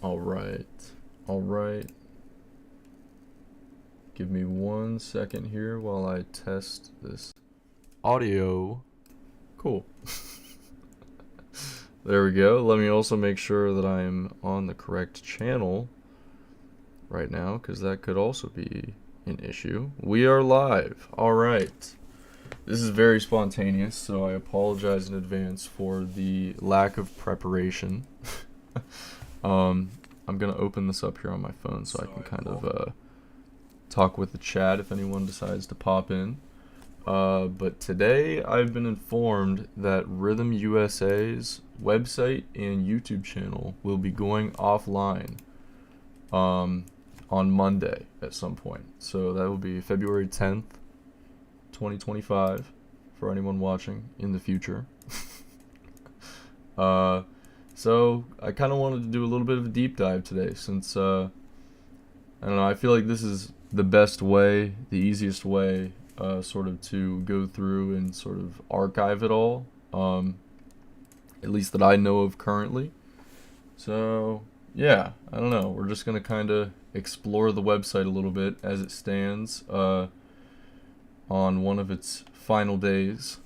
All right. All right. Give me 1 second here while I test this audio. Cool. There we go. Let me also make sure that I'm on the correct channel right now, because that could also be an issue. We are live. All right. This is very spontaneous, so I apologize in advance for the lack of preparation. I'm gonna open this up here on my phone so I can kind of talk with the chat if anyone decides to pop in. But today I've been informed that Rhythm USA's website and YouTube channel will be going offline on Monday at some point. So that will be February 10th, 2025 for anyone watching in the future. So I kind of wanted to do a little bit of a deep dive today since I don't know, I feel like this is the best way, the easiest way sort of to go through and sort of archive it all, at least that I know of currently. So yeah, I don't know, we're just gonna kind of explore the website a little bit as it stands on one of its final days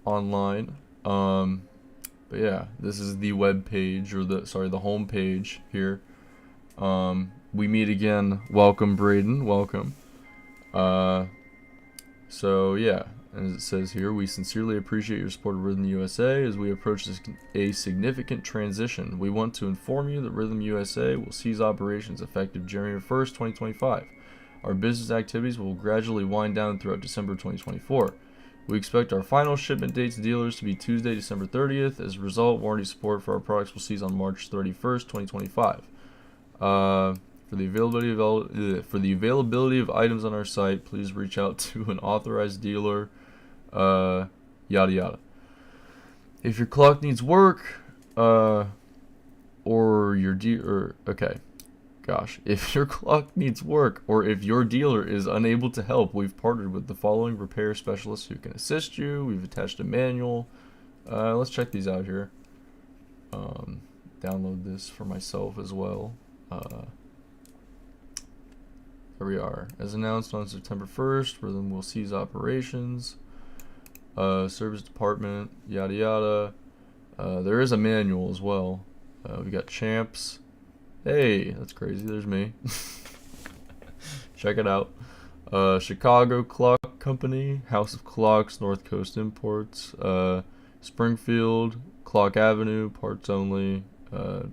online. But yeah, this is the web page, or the home page here. We meet again. Welcome, Braden. Welcome. So yeah, as it says here, we sincerely appreciate your support of Rhythm USA as we approach a significant transition. We want to inform you that Rhythm USA will cease operations effective January 1st, 2025. Our business activities will gradually wind down throughout December 2024. We expect our final shipment date to dealers to be Tuesday, December 30th. As a result, warranty support for our products will cease on March 31st, 2025. For the availability of items on our site, please reach out to an authorized dealer. Yada yada. If your clock needs work, or your if your clock needs work, or if your dealer is unable to help, we've partnered with the following repair specialists who can assist you. We've attached a manual. Let's check these out here. Download this for myself as well. There we are. As announced on September 1st, Rhythm will cease operations. Service department, yada yada. There is a manual as well. We got champs. Hey, that's crazy. There's me. Check it out. Chicago Clock Company, House of Clocks, North Coast Imports, Springfield, Clock Avenue, parts only,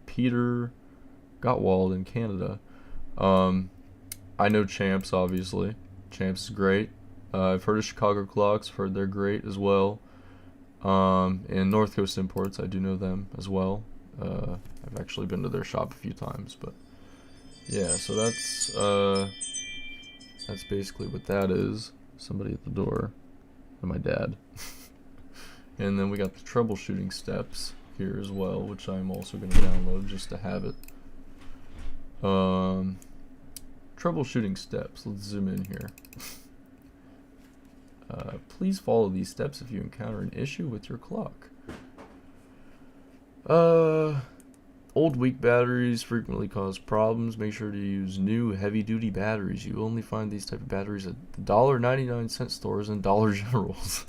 Peter Gottwald in Canada. I know Champs, obviously. Champs is great. I've heard of Chicago Clocks, heard they're great as well. And North Coast Imports, I do know them as well. I've actually been to their shop a few times, but yeah, so that's basically what that is. Somebody at the door, and my dad. And then we got the troubleshooting steps here as well, which I'm also going to download just to have it. Troubleshooting steps. Let's zoom in here. Please follow these steps if you encounter an issue with your clock. Old weak batteries frequently cause problems. Make sure to use new heavy-duty batteries. You only find these type of batteries at the $1.99 stores and Dollar Generals.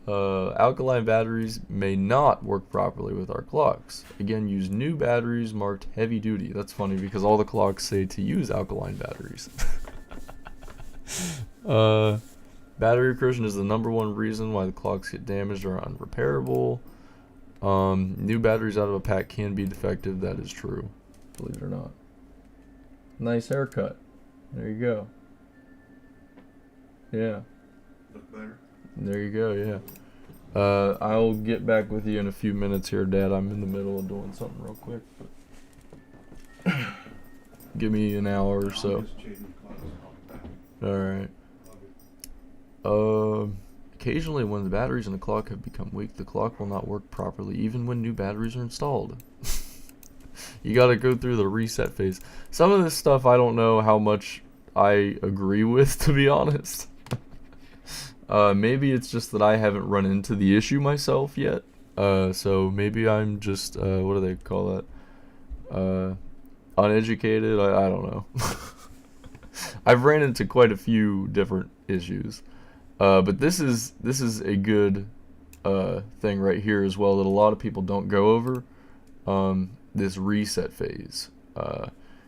Alkaline batteries may not work properly with our clocks. Again, use new batteries marked heavy-duty. That's funny because all the clocks say to use alkaline batteries. Battery corrosion is the #1 reason why the clocks get damaged or unrepairable. New batteries out of a pack can be defective. That is true, believe it or not. Nice haircut. There you go. Yeah. Look better. There you go, yeah. I'll get back with you in a few minutes here, Dad. I'm in the middle of doing something real quick. But give me an hour or so. Alright. Occasionally when the batteries in the clock have become weak, the clock will not work properly, even when new batteries are installed. You gotta go through the reset phase. Some of this stuff I don't know how much I agree with, to be honest. Maybe it's just that I haven't run into the issue myself yet. So maybe I'm just, what do they call that? uneducated. I don't know. I've ran into quite a few different issues, but this is a good thing right here as well that a lot of people don't go over. This reset phase.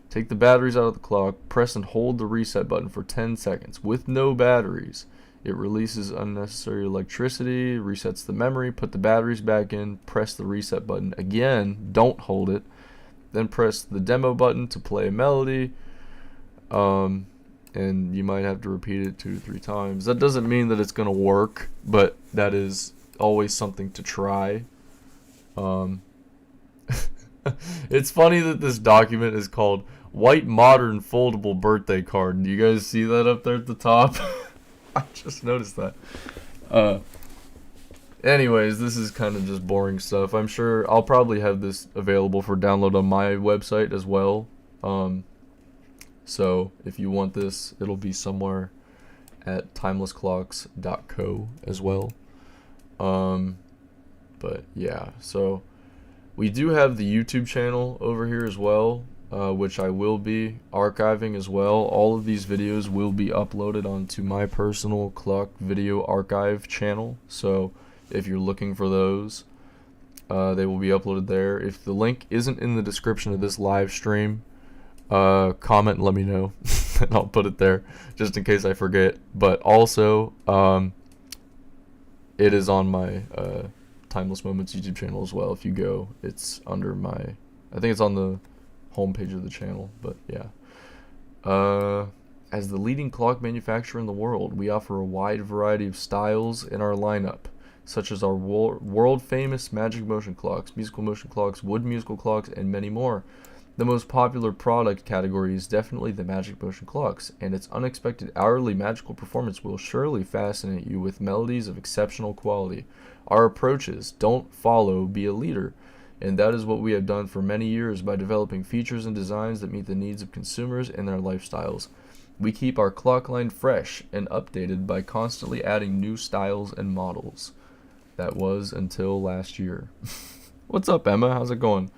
Take the batteries out of the clock, press and hold the reset button for 10 seconds. With no batteries, it releases unnecessary electricity, resets the memory, put the batteries back in, press the reset button again, don't hold it, then press the demo button to play a melody, and you might have to repeat it 2 to 3 times. That doesn't mean that it's going to work, but that is always something to try. It's funny that this document is called White Modern Foldable Birthday Card. Do you guys see that up there at the top? I just noticed that. Anyways, this is kind of just boring stuff. I'm sure I'll probably have this available for download on my website as well. So if you want this, it'll be somewhere at timelessclocks.co as well. But yeah, so we do have the YouTube channel over here as well, which I will be archiving as well. All of these videos will be uploaded onto my personal clock video archive channel. So if you're looking for those, they will be uploaded there. If the link isn't in the description of this live stream, comment and let me know, and I'll put it there just in case I forget. But also, it is on my Timeless Moments YouTube channel as well. If you go, it's under my, I think it's on the homepage of the channel. But yeah, as the leading clock manufacturer in the world, we offer a wide variety of styles in our lineup, such as our world famous magic motion clocks, musical motion clocks, wood musical clocks, and many more. The most popular product category is definitely the magic motion clocks, and its unexpected hourly magical performance will surely fascinate you with melodies of exceptional quality. Our approach is don't follow, be a leader, and that is what we have done for many years by developing features and designs that meet the needs of consumers and their lifestyles. We keep our clock line fresh and updated by constantly adding new styles and models. That was until last year. What's up, Emma? How's it going?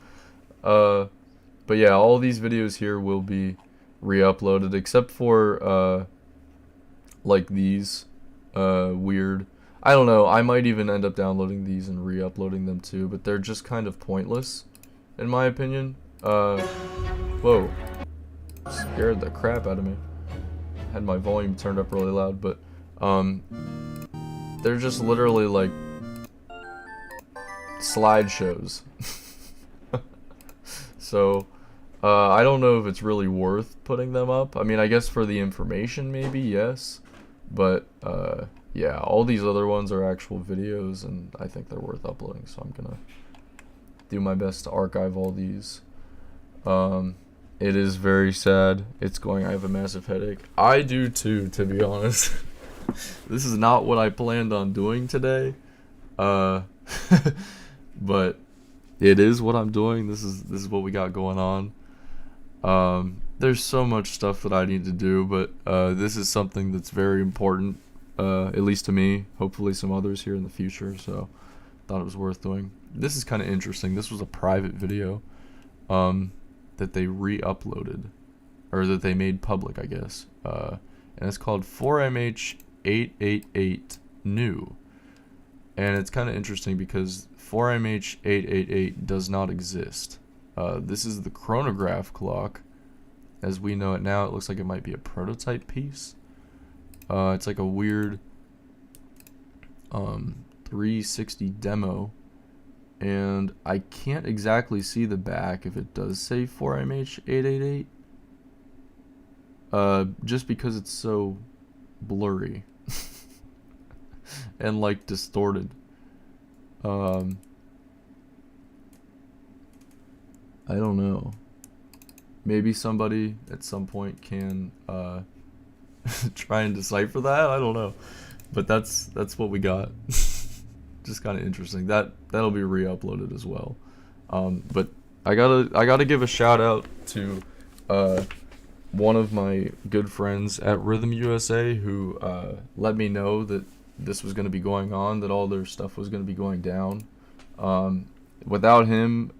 But yeah, all these videos here will be re-uploaded, except for like these weird, I don't know, I might even end up downloading these and re-uploading them too, but they're just kind of pointless in my opinion. Whoa, scared the crap out of me. Had my volume turned up really loud, but they're just literally like slideshows. So I don't know if it's really worth putting them up. I mean, I guess for the information maybe, yes, but yeah, all these other ones are actual videos and I think they're worth uploading, so I'm gonna do my best to archive all these. It is very sad. It's going, I have a massive headache. I do too, to be honest. This is not what I planned on doing today, but it is what I'm doing. This is what we got going on. There's so much stuff that I need to do, but this is something that's very important, at least to me, hopefully some others here in the future, so thought it was worth doing. This is kind of interesting. This was a private video that they re-uploaded, or that they made public, I guess, and it's called 4MH888 New. And it's kind of interesting because 4MH888 does not exist. This is the chronograph clock. As we know it now, it looks like it might be a prototype piece. It's like a weird 360 demo. And I can't exactly see the back if it does say 4MH888. Just because it's so blurry. And like distorted. I don't know. Maybe somebody at some point can try and decipher that. I don't know, but that's what we got. Just kind of interesting. That'll be re-uploaded as well. But I gotta give a shout out to one of my good friends at Rhythm USA who let me know that this was going to be going on, that all their stuff was going to be going down. Without him,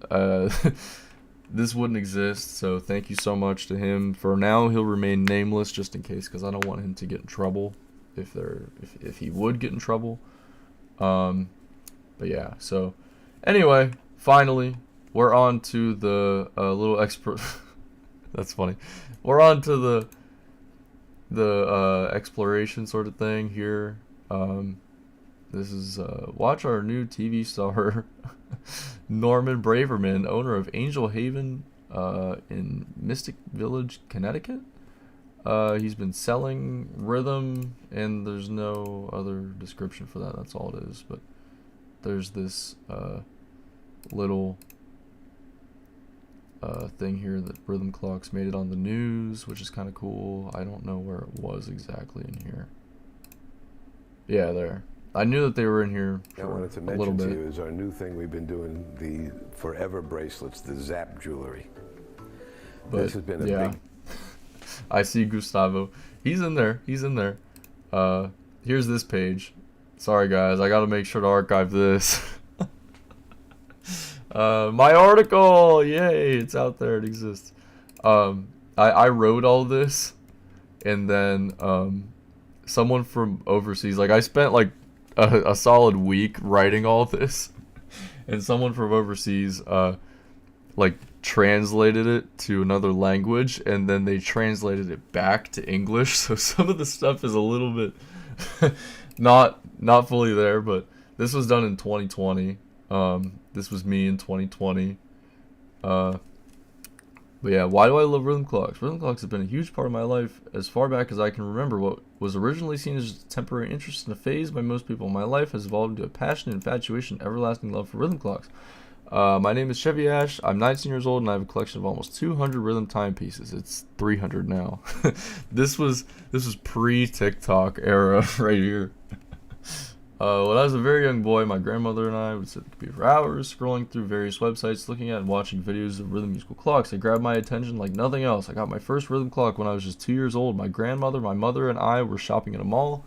this wouldn't exist. So thank you so much to him. For now, he'll remain nameless just in case, because I don't want him to get in trouble if he would get in trouble. But yeah. So anyway, finally, we're on to the little expert. That's funny. We're on to the exploration sort of thing here. This is watch our new TV star Norman Braverman, owner of Angel Haven in Mystic Village, Connecticut. He's been selling rhythm, and there's no other description for that. That's all it is. But there's this little thing here that Rhythm Clocks made it on the news, which is kind of cool. I don't know where it was exactly in here. Yeah, there. I knew that they were in here for I wanted to a little mention bit. to you is our new thing we've been doing, the Forever bracelets, the Zap jewelry. But this has been a yeah, big... I see Gustavo. He's in there. He's in there. Here's this page. Sorry guys, I gotta make sure to archive this. My article, yay! It's out there. It exists. I wrote all this, and then someone from overseas, like I spent like a solid week writing all this, and someone from overseas like translated it to another language, and then they translated it back to English. So some of the stuff is a little bit not fully there, but this was done in 2020. This was me in 2020. But yeah, why do I love rhythm clocks? Rhythm clocks have been a huge part of my life as far back as I can remember. What was originally seen as a temporary interest and a phase by most people in my life has evolved into a passionate infatuation, everlasting love for rhythm clocks. My name is Chevy Ash. I'm 19 years old and I have a collection of almost 200 rhythm timepieces. It's 300 now. This was pre-TikTok era right here. When I was a very young boy, my grandmother and I would sit at the computer for hours, scrolling through various websites, looking at and watching videos of rhythm musical clocks. They grabbed my attention like nothing else. I got my first rhythm clock when I was just 2 years old. My grandmother, my mother, and I were shopping at a mall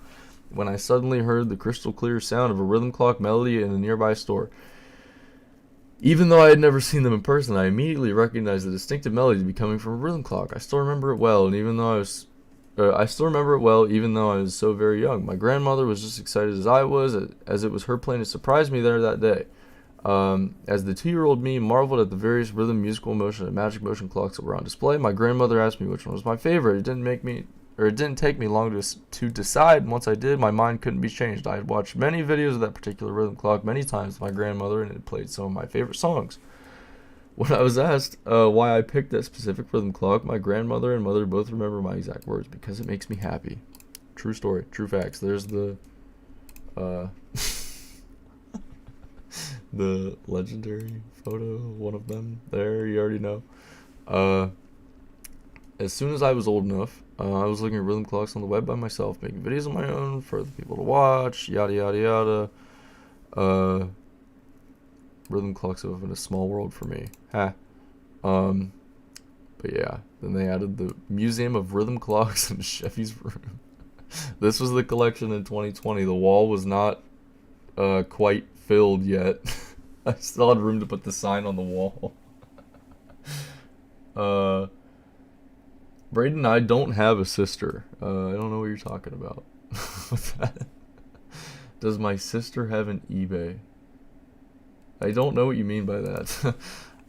when I suddenly heard the crystal clear sound of a rhythm clock melody in a nearby store. Even though I had never seen them in person, I immediately recognized the distinctive melody to be coming from a rhythm clock. I still remember it well, and even though I was so very young. My grandmother was just excited as I was, as it was her plan to surprise me there that day. As the 2-year-old me marveled at the various rhythm, musical motion, and magic motion clocks that were on display, my grandmother asked me which one was my favorite. It didn't take me long to decide, and once I did, my mind couldn't be changed. I had watched many videos of that particular rhythm clock many times with my grandmother, and it played some of my favorite songs. When I was asked why I picked that specific rhythm clock, my grandmother and mother both remember my exact words: because it makes me happy. True story, true facts. There's the the legendary photo, one of them there, you already know. As soon as I was old enough, I was looking at rhythm clocks on the web by myself, making videos on my own for other people to watch, yada yada yada. Rhythm clocks have been a small world for me. Ha. But yeah, then they added the Museum of Rhythm Clocks in Chevy's room. This was the collection in 2020. The wall was not quite filled yet. I still had room to put the sign on the wall. Braden and I don't have a sister. I don't know what you're talking about. What's that? Does my sister have an eBay? I don't know what you mean by that.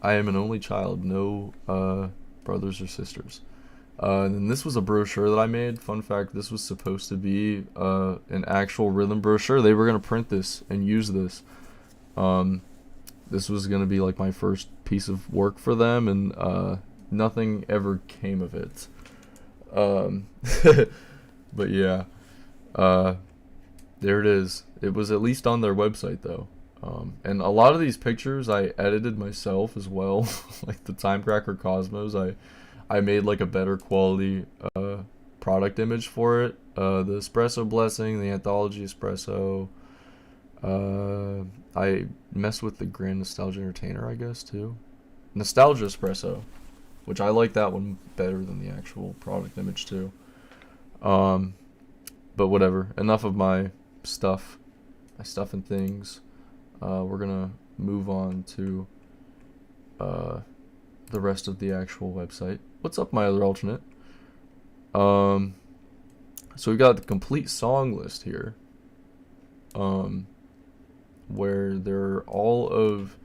I am an only child, no brothers or sisters. And then this was a brochure that I made. Fun fact, this was supposed to be an actual rhythm brochure. They were going to print this and use this. This was going to be like my first piece of work for them, and nothing ever came of it. But yeah, there it is. It was at least on their website though. And a lot of these pictures I edited myself as well. Like the Timecracker Cosmos, I made like a better quality product image for it. The Espresso Blessing, the Anthology Espresso. I messed with the Grand Nostalgia Entertainer, I guess, too. Nostalgia Espresso, which I like that one better than the actual product image too. But whatever. Enough of my stuff and things. We're gonna move on to the rest of the actual website. What's up, my other alternate? So we got the complete song list here, where there are all of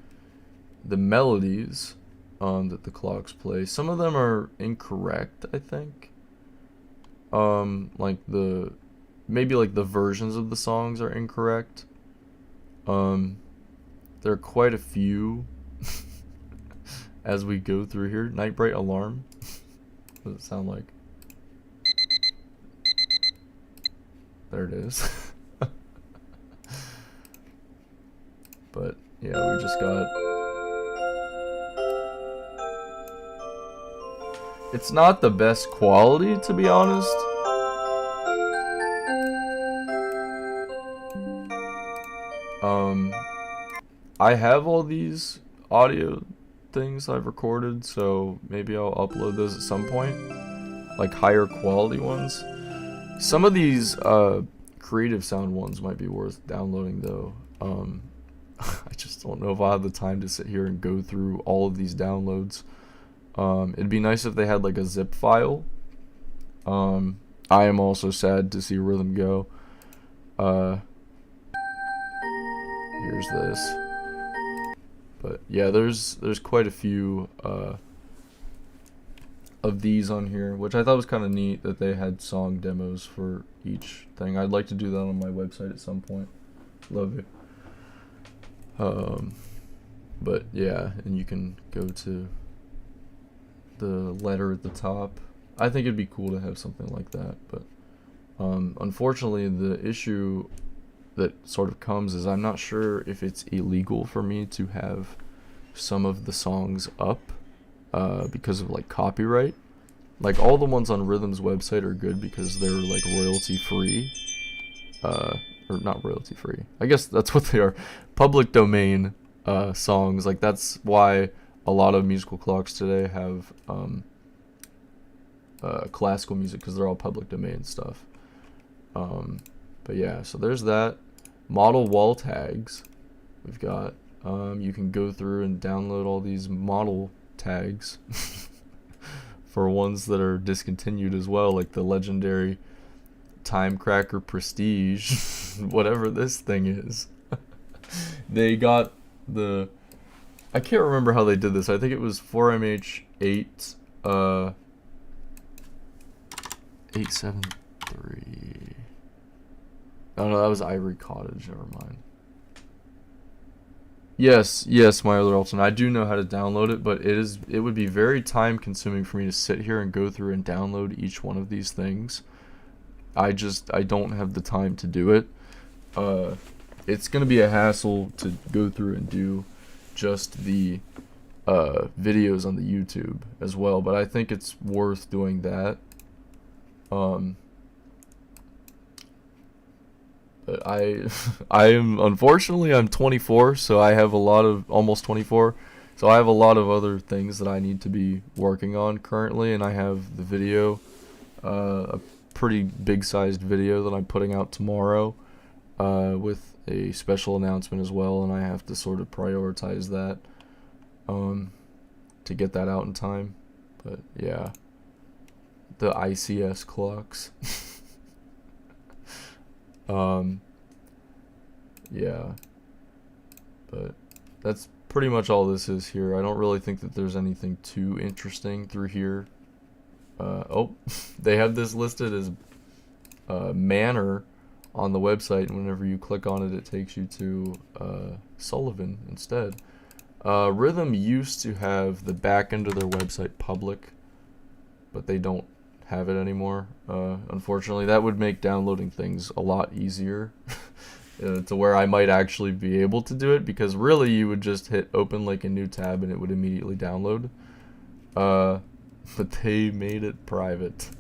the melodies that the clocks play. Some of them are incorrect, I think. Like maybe like the versions of the songs are incorrect. There are quite a few as we go through here. Night Bright Alarm. What does it sound like? There it is. But yeah, we just got... It's not the best quality, to be honest. I have all these audio things I've recorded, so maybe I'll upload those at some point, like higher quality ones. Some of these creative sound ones might be worth downloading though. I just don't know if I have the time to sit here and go through all of these downloads. It'd be nice if they had like a zip file. I am also sad to see Rhythm go. Here's this. But yeah, there's quite a few of these on here, which I thought was kind of neat that they had song demos for each thing. I'd like to do that on my website at some point. Love it. But yeah, and you can go to the letter at the top. I think it'd be cool to have something like that, but unfortunately the issue that sort of comes is I'm not sure if it's illegal for me to have some of the songs up because of like copyright. Like all the ones on Rhythm's website are good because they're like royalty free, or not royalty free. I guess that's what they are. Public domain songs. Like that's why a lot of musical clocks today have classical music, because they're all public domain stuff. But yeah, so there's that. Model wall tags. We've got you can go through and download all these model tags for ones that are discontinued as well, like the legendary Timecracker Prestige, whatever this thing is. They got the... I can't remember how they did this. I think it was 4MH8 873. Oh no, that was Ivory Cottage. Never mind. Yes, my other alternate. I do know how to download it, but it would be very time consuming for me to sit here and go through and download each one of these things. I don't have the time to do it. It's gonna be a hassle to go through and do just the videos on the YouTube as well, but I think it's worth doing that. But I am, unfortunately, I'm 24, so I have a lot of, almost 24, so I have a lot of other things that I need to be working on currently, and I have the video, a pretty big sized video that I'm putting out tomorrow, with a special announcement as well, and I have to sort of prioritize that, to get that out in time. But yeah, the ICS clocks. Yeah, but that's pretty much all this is here. I don't really think that there's anything too interesting through here. Oh, they have this listed as Manor on the website, and whenever you click on it, it takes you to Sullivan instead. Rhythm used to have the back end of their website public, but they don't have it anymore. Unfortunately, that would make downloading things a lot easier. To where I might actually be able to do it, because really you would just hit open like a new tab and it would immediately download. But they made it private.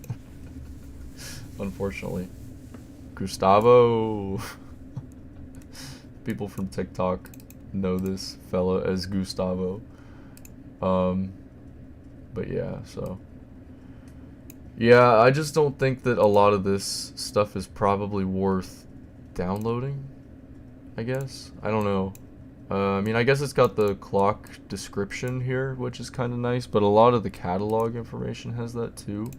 Unfortunately. Gustavo. People from TikTok know this fella as Gustavo. But yeah, so. Yeah, I just don't think that a lot of this stuff is probably worth downloading, I guess. I don't know. I mean, I guess it's got the clock description here, which is kind of nice, but a lot of the catalog information has that too.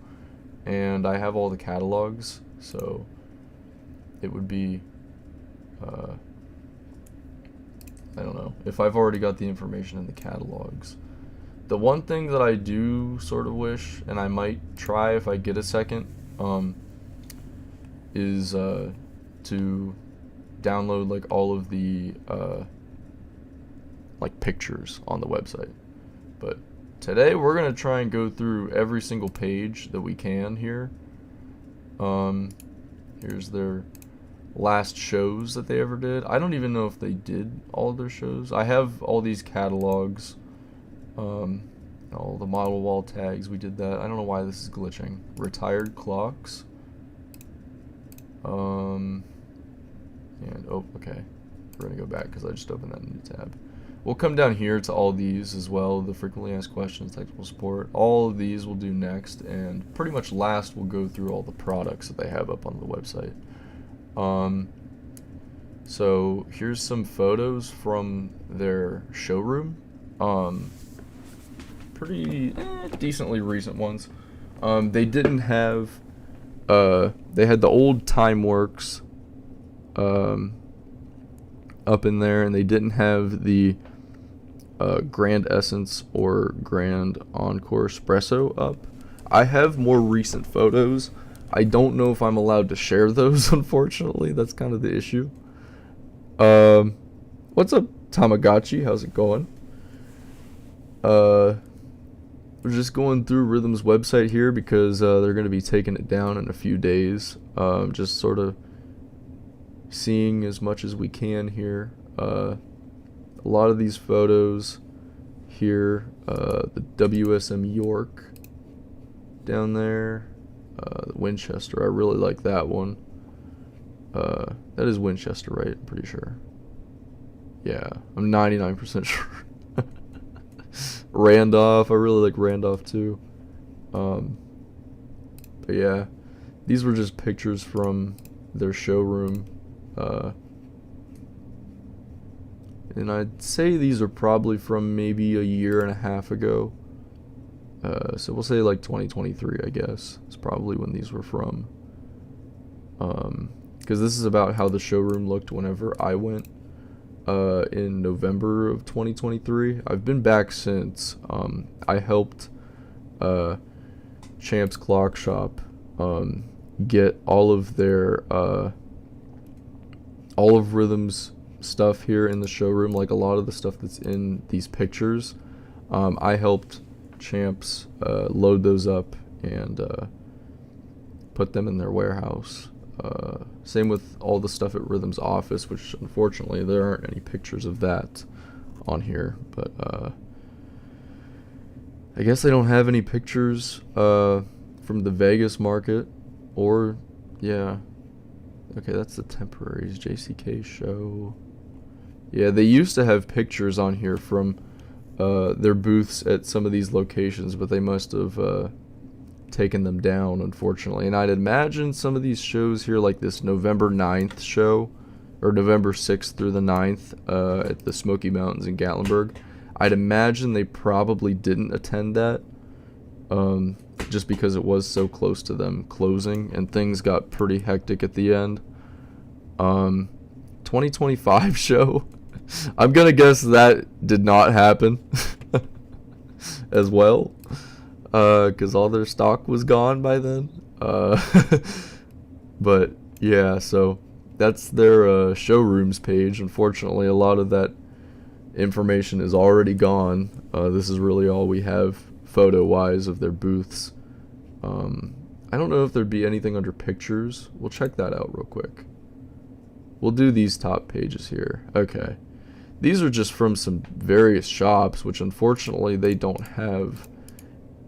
And I have all the catalogs, so it would be, I don't know, if I've already got the information in the catalogs. The one thing that I do sort of wish, and I might try if I get a second, is to download like all of the like pictures on the website. But today we're gonna try and go through every single page that we can here. Here's their last shows that they ever did. I don't even know if they did all of their shows. I have all these catalogs, all the model wall tags. We did that. I don't know why this is glitching. Retired clocks. And oh, okay. We're gonna go back because I just opened that new tab. We'll come down here to all these as well, the frequently asked questions, technical support. All of these we'll do next, and pretty much last we'll go through all the products that they have up on the website. So here's some photos from their showroom. Pretty decently recent ones. They didn't have, they had the old Timeworks up in there, and they didn't have the Grand Essence or Grand Encore Espresso up. I have more recent photos. I don't know if I'm allowed to share those, unfortunately. That's kind of the issue. What's up, Tamagotchi? How's it going? We're just going through Rhythm's website here because they're going to be taking it down in a few days. Just sort of seeing as much as we can here. A lot of these photos here, the WSM York down there, the Winchester, I really like that one. That is Winchester, right? I'm pretty sure. Yeah, I'm 99% sure. Randolph, I really like Randolph too. But yeah, these were just pictures from their showroom. And I'd say these are probably from maybe a year and a half ago. So we'll say like 2023, I guess. It's probably when these were from. Because this is about how the showroom looked whenever I went in November of 2023. I've been back since. I helped Champ's Clock Shop get all of their all of Rhythm's stuff here in the showroom, like a lot of the stuff that's in these pictures. I helped Champs load those up and put them in their warehouse. Same with all the stuff at Rhythm's office, which unfortunately there aren't any pictures of that on here, but I guess they don't have any pictures from the Vegas market, or yeah, okay, that's the Temporaries JCK show. Yeah, they used to have pictures on here from their booths at some of these locations, but they must have taken them down, unfortunately. And I'd imagine some of these shows here, like this November 9th show, or November 6th through the 9th at the Smoky Mountains in Gatlinburg, I'd imagine they probably didn't attend that, just because it was so close to them closing, and things got pretty hectic at the end. 2025 show, I'm gonna guess that did not happen as well, because all their stock was gone by then. But yeah, so that's their showrooms page. Unfortunately, a lot of that information is already gone. This is really all we have photo-wise of their booths. I don't know if there'd be anything under pictures. We'll check that out real quick. We'll do these top pages here. Okay. These are just from some various shops, which unfortunately they don't have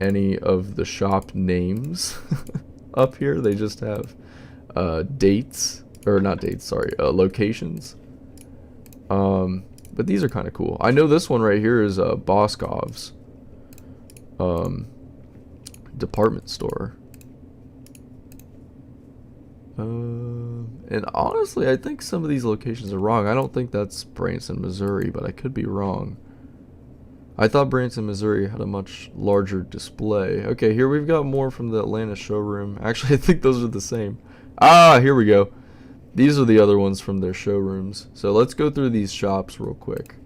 any of the shop names up here. They just have dates, or not dates, sorry, locations. But these are kind of cool. I know this one right here is Boscov's department store. And honestly, I think some of these locations are wrong. I don't think that's Branson, Missouri, but I could be wrong. I thought Branson, Missouri had a much larger display. Okay, here we've got more from the Atlanta showroom. Actually, I think those are the same. Ah, here we go. These are the other ones from their showrooms. So let's go through these shops real quick.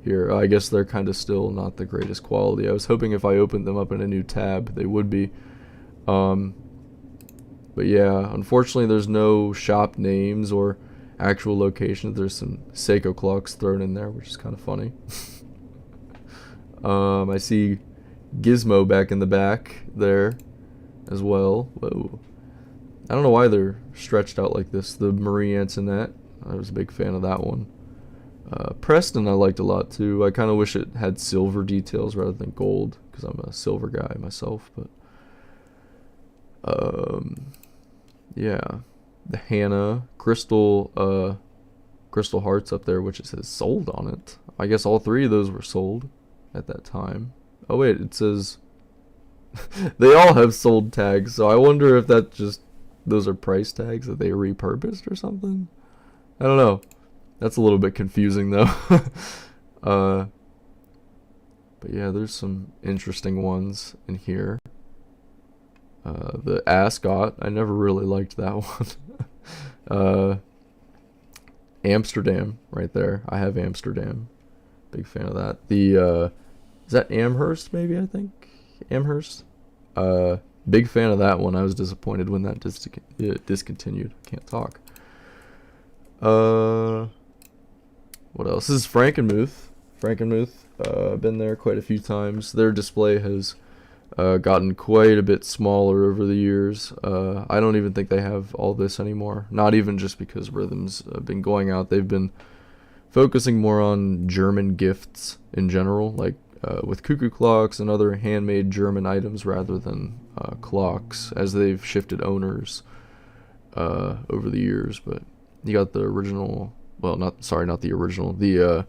Here, I guess they're kind of still not the greatest quality. I was hoping if I opened them up in a new tab, they would be. But yeah, unfortunately there's no shop names or actual locations. There's some Seiko clocks thrown in there, which is kind of funny. I see Gizmo back in the back there as well. Whoa. I don't know why they're stretched out like this. The Marie Antoinette, I was a big fan of that one. Preston I liked a lot too. I kind of wish it had silver details rather than gold, because I'm a silver guy myself. But yeah, the Hannah crystal hearts up there, which it says sold on it. I guess all three of those were sold at that time. Oh wait, it says they all have sold tags, so I wonder if that just, those are price tags that they repurposed or something. I don't know. That's a little bit confusing though. But yeah, there's some interesting ones in here. The Ascot, I never really liked that one. Amsterdam right there. I have Amsterdam. Big fan of that. The is that Amherst maybe, I think? Amherst? Big fan of that one. I was disappointed when that discontinued. Can't talk. What else? This is Frankenmuth. Been there quite a few times. Their display has gotten quite a bit smaller over the years. I don't even think they have all this anymore. Not even just because Rhythm's been going out. They've been focusing more on German gifts in general, like with cuckoo clocks and other handmade German items rather than clocks, as they've shifted owners over the years. But you got the original, well, not the original, the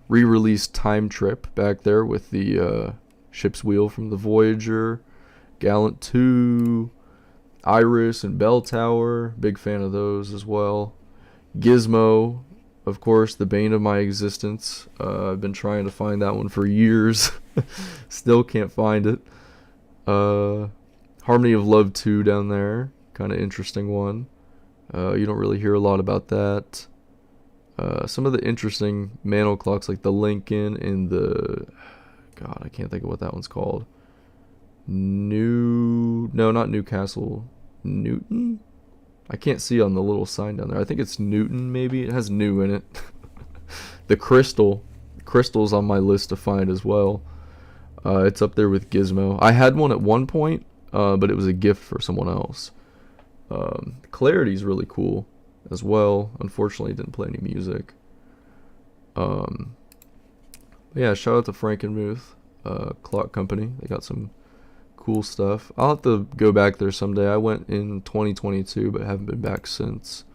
re-released Time Trip back there with the ship's wheel from the Voyager, Gallant 2, Iris and Bell Tower. Big fan of those as well. Gizmo, of course, the bane of my existence. I've been trying to find that one for years. Still can't find it. Harmony of Love 2 down there. Kind of interesting one. You don't really hear a lot about that. Some of the interesting manual clocks like the Lincoln and the... God, I can't think of what that one's called. No, not Newcastle. Newton? I can't see on the little sign down there. I think it's Newton, maybe. It has new in it. The Crystal. Crystal's on my list to find as well. It's up there with Gizmo. I had one at one point, but it was a gift for someone else. Clarity's really cool as well. Unfortunately, it didn't play any music. Yeah, shout out to Frankenmuth Clock Company. They got some cool stuff. I'll have to go back there someday. I went in 2022, but haven't been back since.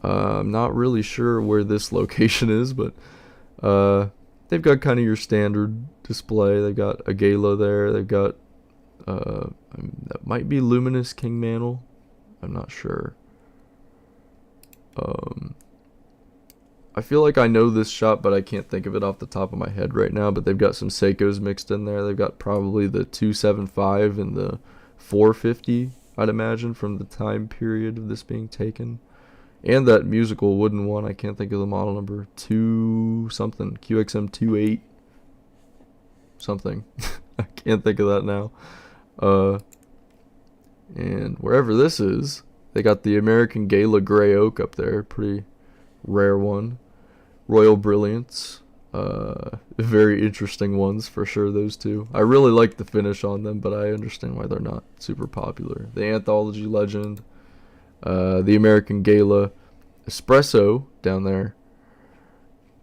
I'm not really sure where this location is, but they've got kind of your standard display. They've got a Gala there. They've got that might be Luminous King Mantle. I'm not sure. I feel like I know this shop, but I can't think of it off the top of my head right now. But they've got some Seikos mixed in there. They've got probably the 275 and the 450, I'd imagine, from the time period of this being taken. And that musical wooden one, I can't think of the model number, 2 something, QXM 28 something. I can't think of that now. And wherever this is, they got the American Gala Gray Oak up there, pretty rare one. Royal Brilliance, very interesting ones for sure, those two. I really like the finish on them, but I understand why they're not super popular. The Anthology Legend, the American Gala Espresso down there.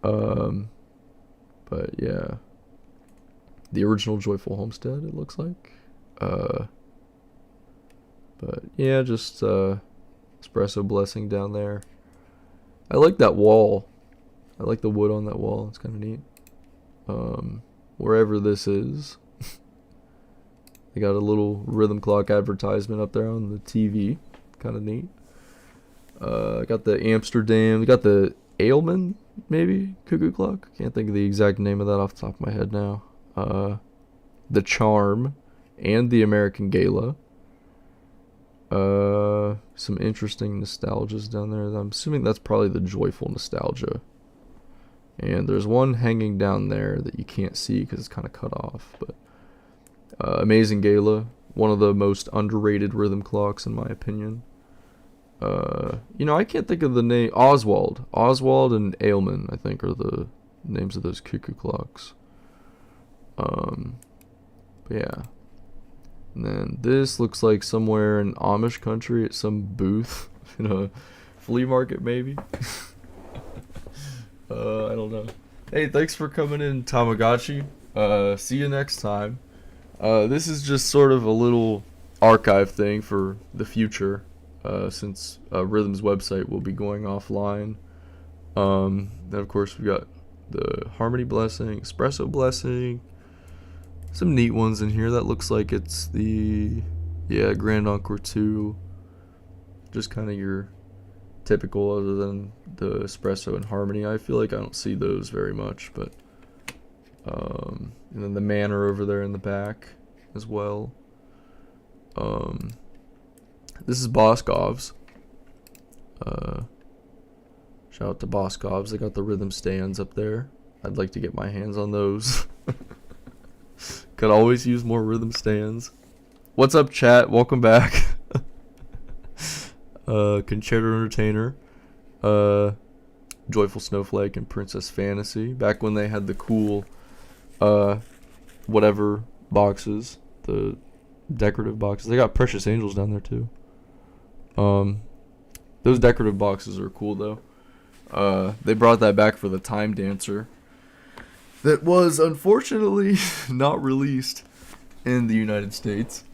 But yeah, the original Joyful Homestead, it looks like. But yeah, just Espresso Blessing down there. I like that wall. I like the wood on that wall. It's kind of neat. Wherever this is, they got a little rhythm clock advertisement up there on the TV. Kind of neat. Got the Amsterdam. We got the Ailman, maybe cuckoo clock. Can't think of the exact name of that off the top of my head now. The Charm, and the American Gala. Some interesting nostalgias down there. I'm assuming that's probably the Joyful Nostalgia. And there's one hanging down there that you can't see because it's kind of cut off. But Amazing Gala, one of the most underrated rhythm clocks in my opinion. I can't think of the name. Oswald and Ailman, I think, are the names of those cuckoo clocks. But yeah. And then this looks like somewhere in Amish country at some booth in a flea market, maybe. I don't know. Hey, thanks for coming in, Tamagotchi. See you next time. This is just sort of a little archive thing for the future, since Rhythm's website will be going offline. Then of course we got the Harmony Blessing, Espresso Blessing, some neat ones in here. That looks like it's the Grand Encore 2. Just kind of your typical, other than the Espresso and Harmony. I feel like I don't see those very much, but and then the Manor over there in the back as well. This is Boscov's. Shout out to Boscov's. They got the rhythm stands up there. I'd like to get my hands on those. Could always use more rhythm stands. What's up, chat? Welcome back. Concerto Entertainer, Joyful Snowflake, and Princess Fantasy. Back when they had the cool, whatever boxes, the decorative boxes. They got Precious Angels down there too. Those decorative boxes are cool though. They brought that back for the Time Dancer. That was unfortunately not released in the United States.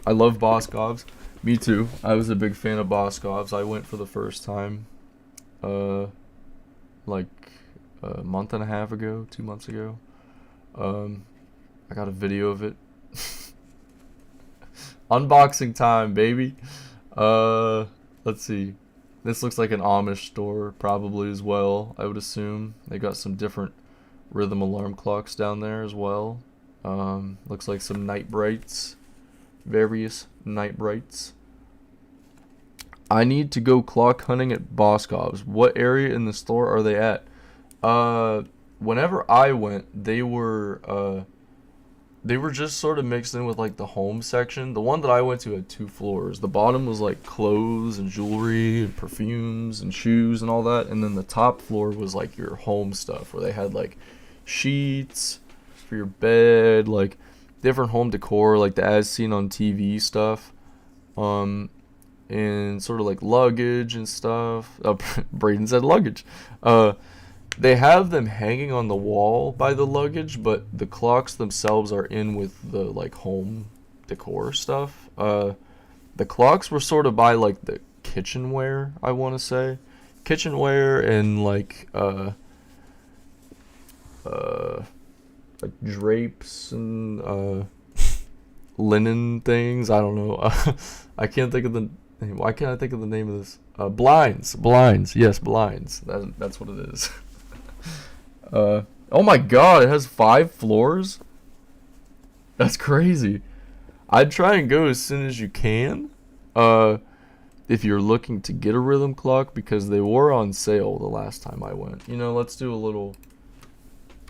I love Boscov's. Me too. I was a big fan of Boscov's. I went for the first time, like a month and a half ago, 2 months ago. I got a video of it. Unboxing time, baby. Let's see. This looks like an Amish store, probably as well, I would assume. They got some different rhythm alarm clocks down there as well. Looks like some night brights. Various night brights. I need to go clock hunting at Boscov's. What area in the store are they at? Whenever I went, they were just sort of mixed in with like the home section. The one that I went to had 2 floors. The bottom was like clothes and jewelry and perfumes and shoes and all that, and then the top floor was like your home stuff, where they had like sheets for your bed, like different home decor, like the as seen on TV stuff, and sort of like luggage and stuff. Braden said luggage. They have them hanging on the wall by the luggage, but the clocks themselves are in with the like home decor stuff. The clocks were sort of by like the kitchenware, I want to say, kitchenware and like drapes and linen things. I don't know. I can't think of the name. Why can't I think of the name of this? Blinds. Yes, blinds. That's what it is. Oh my god, it has 5 floors? That's crazy. I'd try and go as soon as you can, if you're looking to get a rhythm clock, because they were on sale the last time I went. You know, let's do a little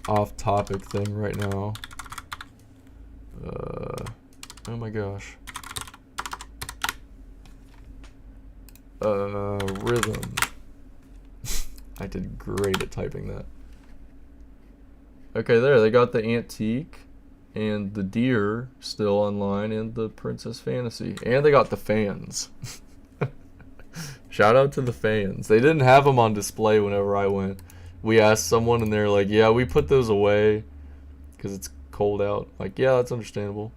off-topic thing right now. Oh my gosh. Rhythm. I did great at typing that. Okay, there, they got the antique and the deer still online and the Princess Fantasy. And they got the fans. Shout out to the fans. They didn't have them on display whenever I went. We asked someone and they're like, yeah, we put those away because it's cold out. Like, yeah, that's understandable.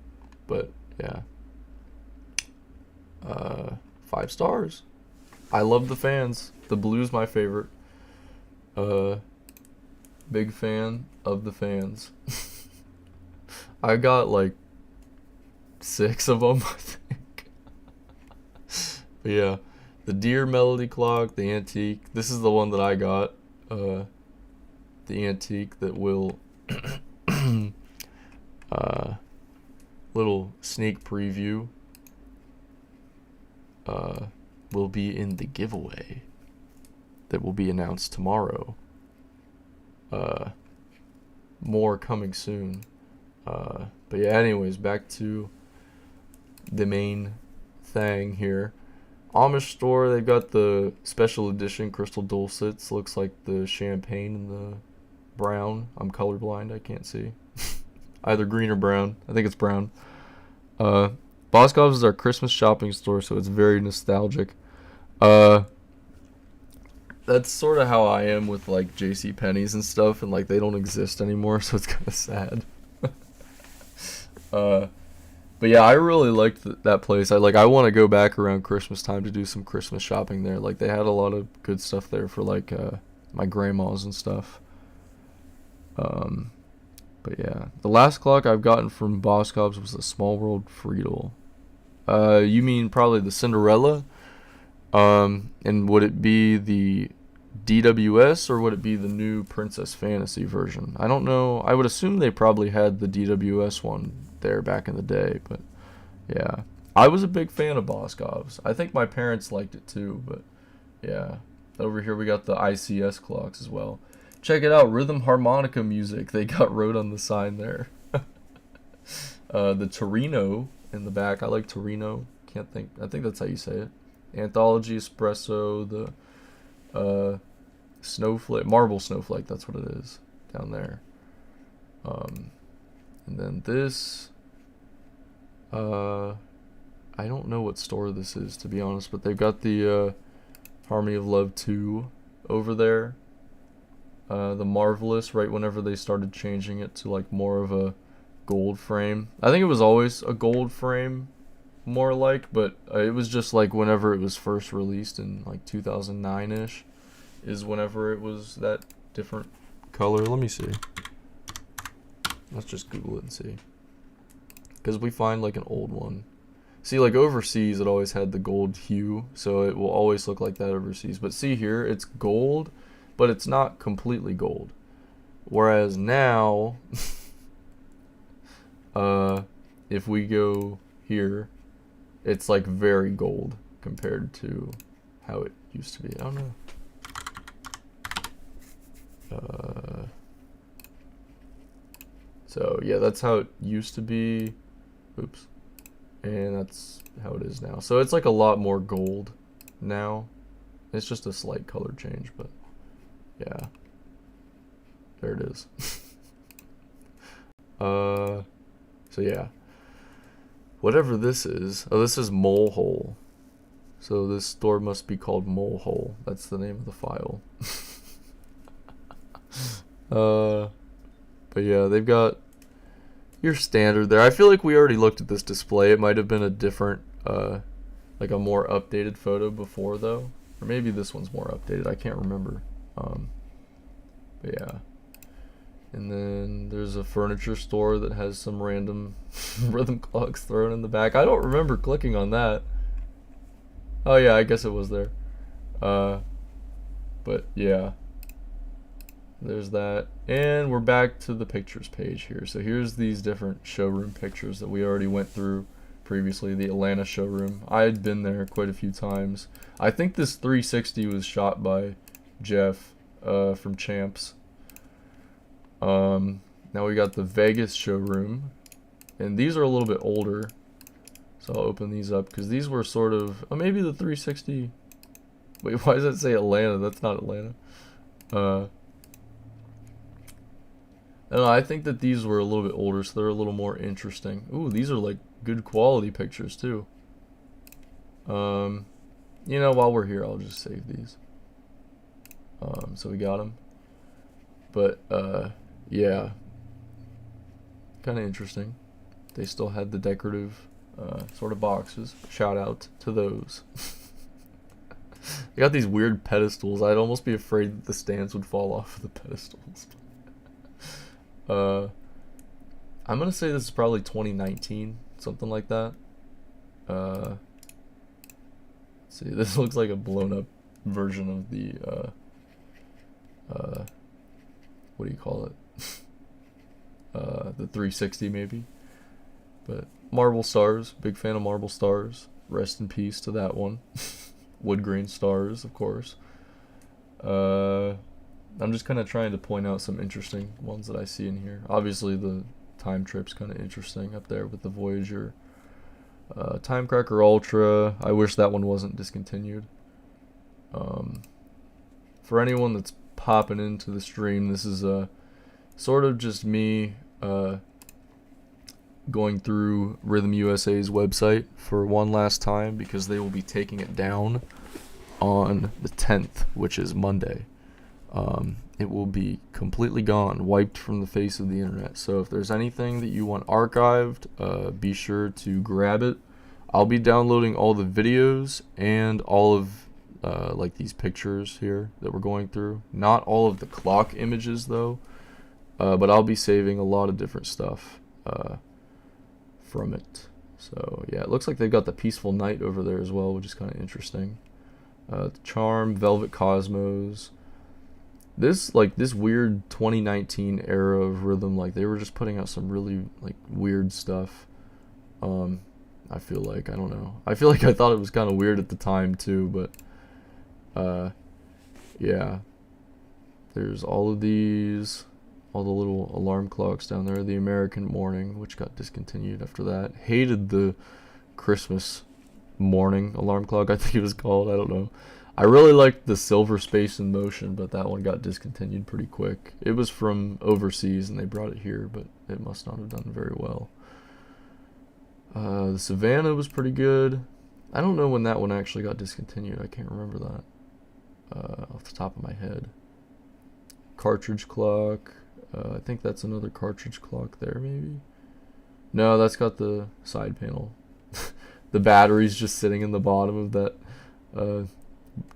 But, yeah. 5 stars. I love the fans. The blue's my favorite. Big fan of the fans. I got like 6 of them, I think. But yeah, The Deer Melody Clock, the antique. This is the one that I got. The antique that will little sneak preview will be in the giveaway that will be announced tomorrow. More coming soon. But yeah, anyways, back to the main thing here. Amish store, they've got the special edition crystal dulcets. Looks like the champagne and the brown. I'm colorblind, I can't see. Either green or brown. I think it's brown. Boscov's is our Christmas shopping store, so it's very nostalgic. That's sort of how I am with like JC Penney's and stuff, and like they don't exist anymore, so it's kind of sad. But yeah, I really liked that place. I want to go back around Christmas time to do some Christmas shopping there. Like they had a lot of good stuff there for like my grandmas and stuff. But yeah, the last clock I've gotten from Boscov's was the Small World Friedel. You mean probably the Cinderella? And would it be the DWS or would it be the new Princess Fantasy version? I don't know. I would assume they probably had the DWS one there back in the day, but yeah. I was a big fan of Boscov's. I think my parents liked it too, but yeah. Over here we got the ICS clocks as well. Check it out, rhythm harmonica music. They got wrote on the sign there. The Torino in the back. I like Torino. I think that's how you say it. Anthology Espresso, the snowflake, marble snowflake, that's what it is down there. And then this, I don't know what store this is, to be honest, but they've got the Harmony of Love 2 over there. The Marvelous, right whenever they started changing it to like more of a gold frame. I think it was always a gold frame, more like, but it was just like whenever it was first released in like 2009-ish is whenever it was that different color. Let me see. Let's just Google it and see. Because we find like an old one. See, like overseas it always had the gold hue, so it will always look like that overseas. But see here, it's gold, but it's not completely gold. Whereas now, if we go here, it's like very gold compared to how it used to be. I don't know. So yeah, that's how it used to be. Oops. And that's how it is now. So it's like a lot more gold now. It's just a slight color change, but yeah. There it is. So yeah. Whatever this is. Oh, this is Mole Hole. So this store must be called Mole Hole. That's the name of the file. But yeah, they've got your standard there. I feel like we already looked at this display. It might have been a different, like a more updated photo before though. Or maybe this one's more updated. I can't remember. But yeah. And then there's a furniture store that has some random rhythm clocks thrown in the back. I don't remember clicking on that. Oh yeah, I guess it was there. But yeah. There's that. And we're back to the pictures page here. So here's these different showroom pictures that we already went through previously. The Atlanta showroom. I had been there quite a few times. I think this 360 was shot by Jeff from Champs. Now we got the Vegas showroom. And these are a little bit older. So I'll open these up because these were sort of... Oh, maybe the 360... Wait, why does that say Atlanta? That's not Atlanta. I don't know, I think that these were a little bit older, so they're a little more interesting. Ooh, these are like good quality pictures too. You know, while we're here, I'll just save these. So we got them. But yeah, kind of interesting. They still had the decorative sort of boxes. Shout out to those. They got these weird pedestals. I'd almost be afraid that the stands would fall off of the pedestals. I'm gonna say this is probably 2019, something like that. Let's See, this looks like a blown up version of the what do you call it? The 360 maybe. But Marble Stars, big fan of Marble Stars. Rest in peace to that one. Wood grain stars, of course. I'm just kind of trying to point out some interesting ones that I see in here. Obviously, the Time Trip's kind of interesting up there with the Voyager. Timecracker Ultra. I wish that one wasn't discontinued. For anyone that's popping into the stream, this is sort of just me going through Rhythm USA's website for one last time, because they will be taking it down on the 10th, which is Monday. It will be completely gone, wiped from the face of the internet. So if there's anything that you want archived, be sure to grab it. I'll be downloading all the videos and all of like these pictures here that we're going through. Not all of the clock images though, but I'll be saving a lot of different stuff from it. So yeah, it looks like they've got the Peaceful Night over there as well, which is kind of interesting. The Charm, Velvet Cosmos. This weird 2019 era of rhythm, like they were just putting out some really like weird stuff. I feel like, I don't know. I feel like I thought it was kind of weird at the time too, but yeah. There's all of these, all the little alarm clocks down there. The American Morning, which got discontinued after that. Hated the Christmas Morning alarm clock, I think it was called. I don't know. I really liked the Silver Space in Motion, but that one got discontinued pretty quick. It was from overseas and they brought it here, but it must not have done very well. The Savannah was pretty good. I don't know when that one actually got discontinued. I can't remember that off the top of my head. Cartridge clock. I think that's another cartridge clock there, maybe. No, that's got the side panel. The battery's just sitting in the bottom of that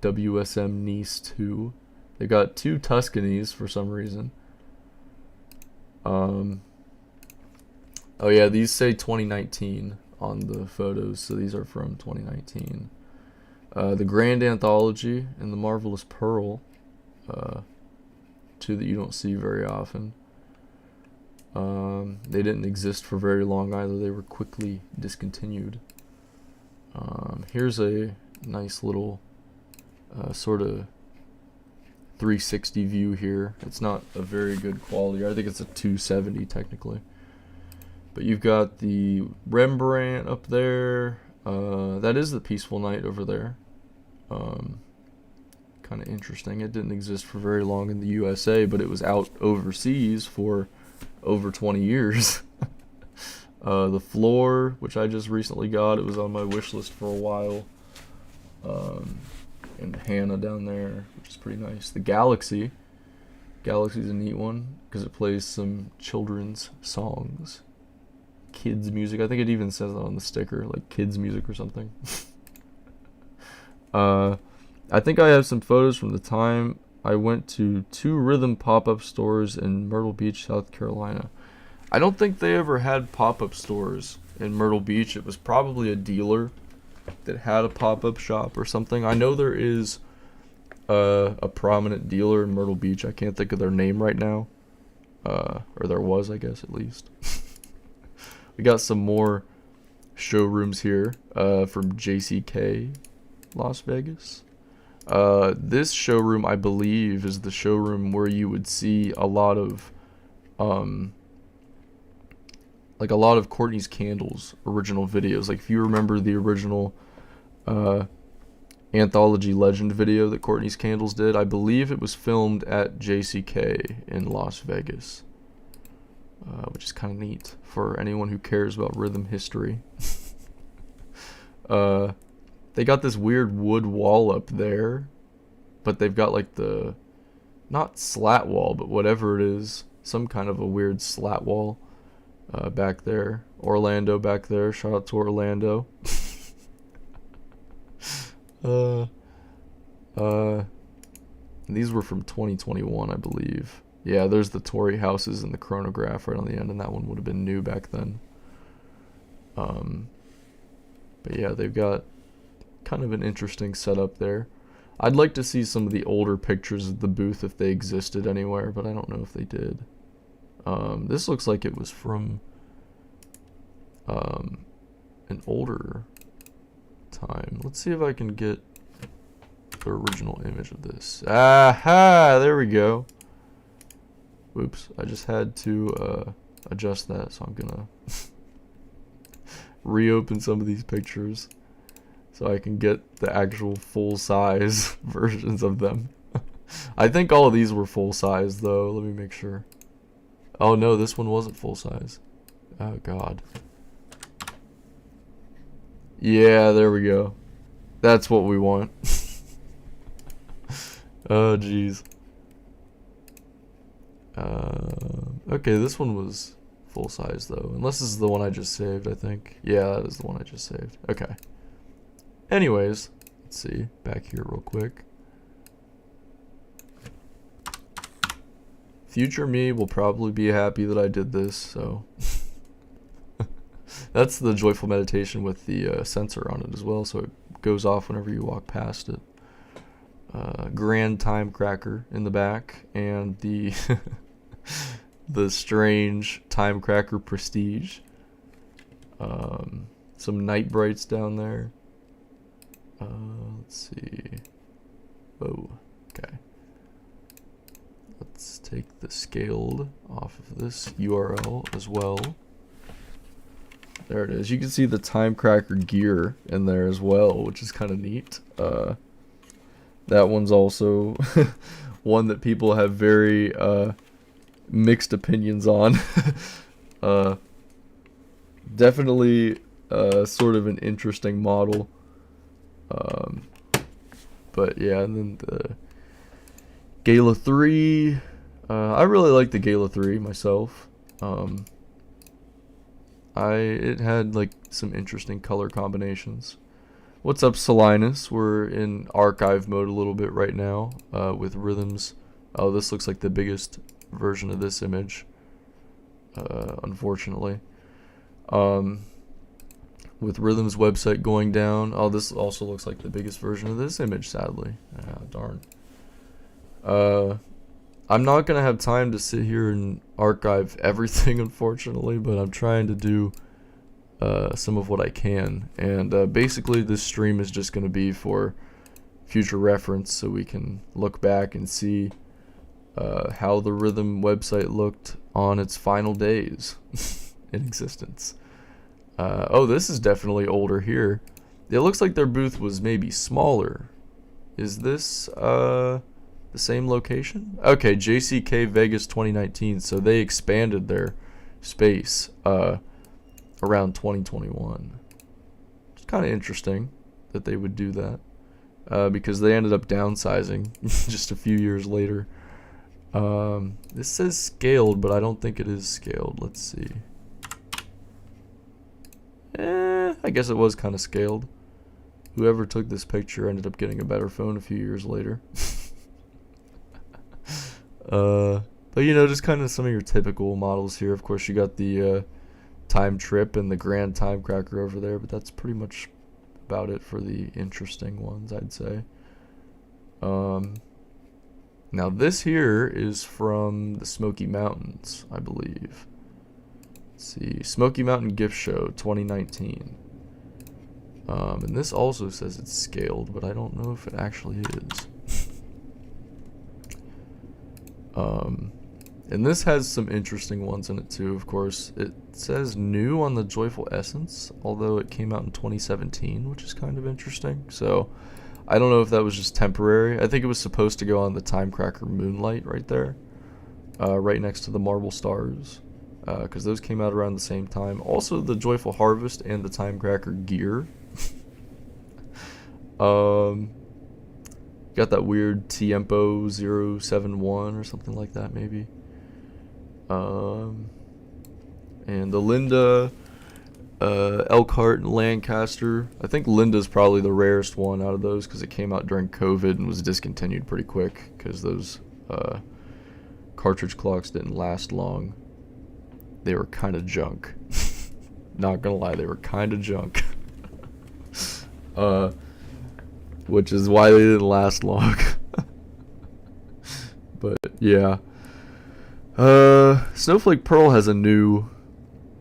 WSM Nice 2. They got two Tuscanies for some reason. Oh yeah, these say 2019 on the photos, so these are from 2019. The Grand Anthology and the Marvelous Pearl, two that you don't see very often. They didn't exist for very long either. They were quickly discontinued. Here's a nice little sort of 360 view here. It's not a very good quality. I think it's a 270 technically. But you've got the Rembrandt up there. That is the Peaceful Night over there. Kind of interesting. It didn't exist for very long in the USA, but it was out overseas for over 20 years. The Floor, which I just recently got. It was on my wish list for a while. And Hannah down there, which is pretty nice. The Galaxy. Galaxy's a neat one because it plays some children's songs. Kids music. I think it even says that on the sticker, like kids music or something. I think I have some photos from the time I went to 2 rhythm pop-up stores in Myrtle Beach, South Carolina. I don't think they ever had pop-up stores in Myrtle Beach. It was probably a dealer that had a pop-up shop or something. I know there is a prominent dealer in Myrtle Beach. I can't think of their name right now. Or there was, I guess, at least. We got some more showrooms here from JCK Las Vegas. This showroom, I believe, is the showroom where you would see a lot of Courtney's Candles original videos. Like if you remember the original Anthology Legend video that Courtney's Candles did, I believe it was filmed at JCK in Las Vegas. Which is kind of neat for anyone who cares about rhythm history. They got this weird wood wall up there, but they've got like the, not slat wall, but whatever it is, some kind of a weird slat wall back there. Orlando back there. Shout out to Orlando. These were from 2021, I believe. Yeah, there's the Tory houses and the chronograph right on the end, and that one would have been new back then. But yeah, they've got kind of an interesting setup there. I'd like to see some of the older pictures of the booth if they existed anywhere, but I don't know if they did. This looks like it was from an older time. Let's see if I can get the original image of this. Aha! There we go. Whoops, I just had to adjust that, so I'm gonna reopen some of these pictures so I can get the actual full-size versions of them. I think all of these were full-size, though. Let me make sure. Oh, no, this one wasn't full-size. Oh, God. Yeah, there we go. That's what we want. Oh, jeez. Okay, this one was full-size, though. Unless this is the one I just saved, I think. Yeah, that is the one I just saved. Okay. Anyways, let's see. Back here real quick. Future me will probably be happy that I did this, so... That's the joyful meditation with the sensor on it as well, so it goes off whenever you walk past it. Grand time cracker in the back, and the the strange time cracker prestige. Some night brights down there. Let's see. Oh, okay. Let's take the scaled off of this URL as well. There it is. You can see the time cracker gear in there as well, which is kind of neat. That one's also one that people have very mixed opinions on. Definitely sort of an interesting model. But yeah, and then the Gala 3. I really like the Gala 3 myself. It had like some interesting color combinations. What's up, Salinas? We're in archive mode a little bit right now with rhythms. Oh, this looks like the biggest version of this image, unfortunately. With Rhythm's website going down. Oh, this also looks like the biggest version of this image, sadly. Ah, darn. I'm not going to have time to sit here and archive everything, unfortunately, but I'm trying to do some of what I can. And basically, this stream is just going to be for future reference, so we can look back and see how the Rhythm website looked on its final days in existence. Oh, this is definitely older here. It looks like their booth was maybe smaller. Is this the same location? Okay, JCK Vegas 2019. So they expanded their space around 2021. It's kind of interesting that they would do that because they ended up downsizing just a few years later. This says scaled, but I don't think it is scaled. Let's see. I guess it was kind of scaled. Whoever took this picture ended up getting a better phone a few years later. But you know, just kind of some of your typical models here. Of course, you got the Time Trip and the Grand Time Cracker over there, but that's pretty much about it for the interesting ones, I'd say. Now this here is from the Smoky Mountains, I believe. Let's see, Smoky Mountain Gift Show 2019. And this also says it's scaled, but I don't know if it actually is. And this has some interesting ones in it too, of course. It says new on the Joyful Essence, although it came out in 2017, which is kind of interesting. So I don't know if that was just temporary. I think it was supposed to go on the Time Cracker Moonlight right there, right next to the Marble Stars, because those came out around the same time. Also the Joyful Harvest and the Time Cracker gear. Got that weird Tiempo 071 or something like that, maybe. And the Linda, Elkhart, and Lancaster. I think Linda's probably the rarest one out of those because it came out during COVID and was discontinued pretty quick because those cartridge clocks didn't last long. They were kind of junk. Not gonna lie, they were kind of junk. which is why they didn't last long. But yeah, Snowflake Pearl has a new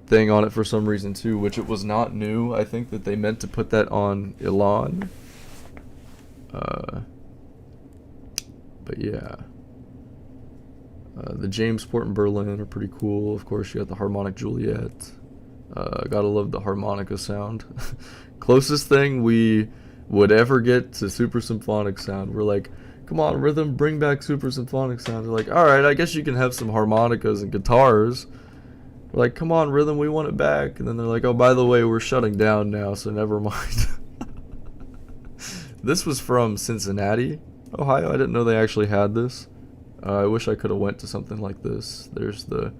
thing on it for some reason too, which it was not new. I think that they meant to put that on Elan. But yeah, the Jamesport and Berlin are pretty cool. Of course, you got the Harmonic Juliet. Gotta love the harmonica sound. Closest thing we would ever get to super symphonic sound. We're like, come on, Rhythm, bring back super symphonic sound. They're like, alright, I guess you can have some harmonicas and guitars. We're like, come on, Rhythm, we want it back. And then they're like, oh, by the way, we're shutting down now, so never mind. This was from Cincinnati, Ohio. I didn't know they actually had this. I wish I could have went to something like this. There's the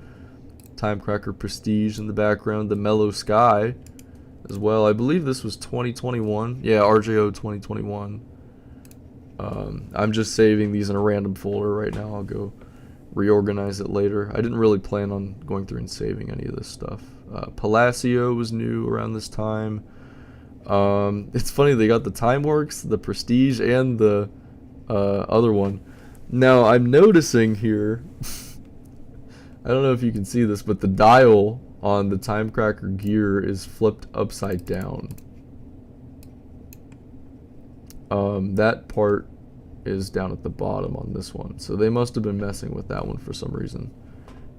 Timecracker Prestige in the background, the Mellow Sky as well. I believe this was 2021. Yeah, RJO 2021. I'm just saving these in a random folder right now. I'll go reorganize it later. I didn't really plan on going through and saving any of this stuff. Palacio was new around this time. It's funny, they got the Timeworks, the Prestige, and the other one. Now, I'm noticing here, I don't know if you can see this, but the dial on the Timecracker gear is flipped upside down. That part is down at the bottom on this one, so they must have been messing with that one for some reason.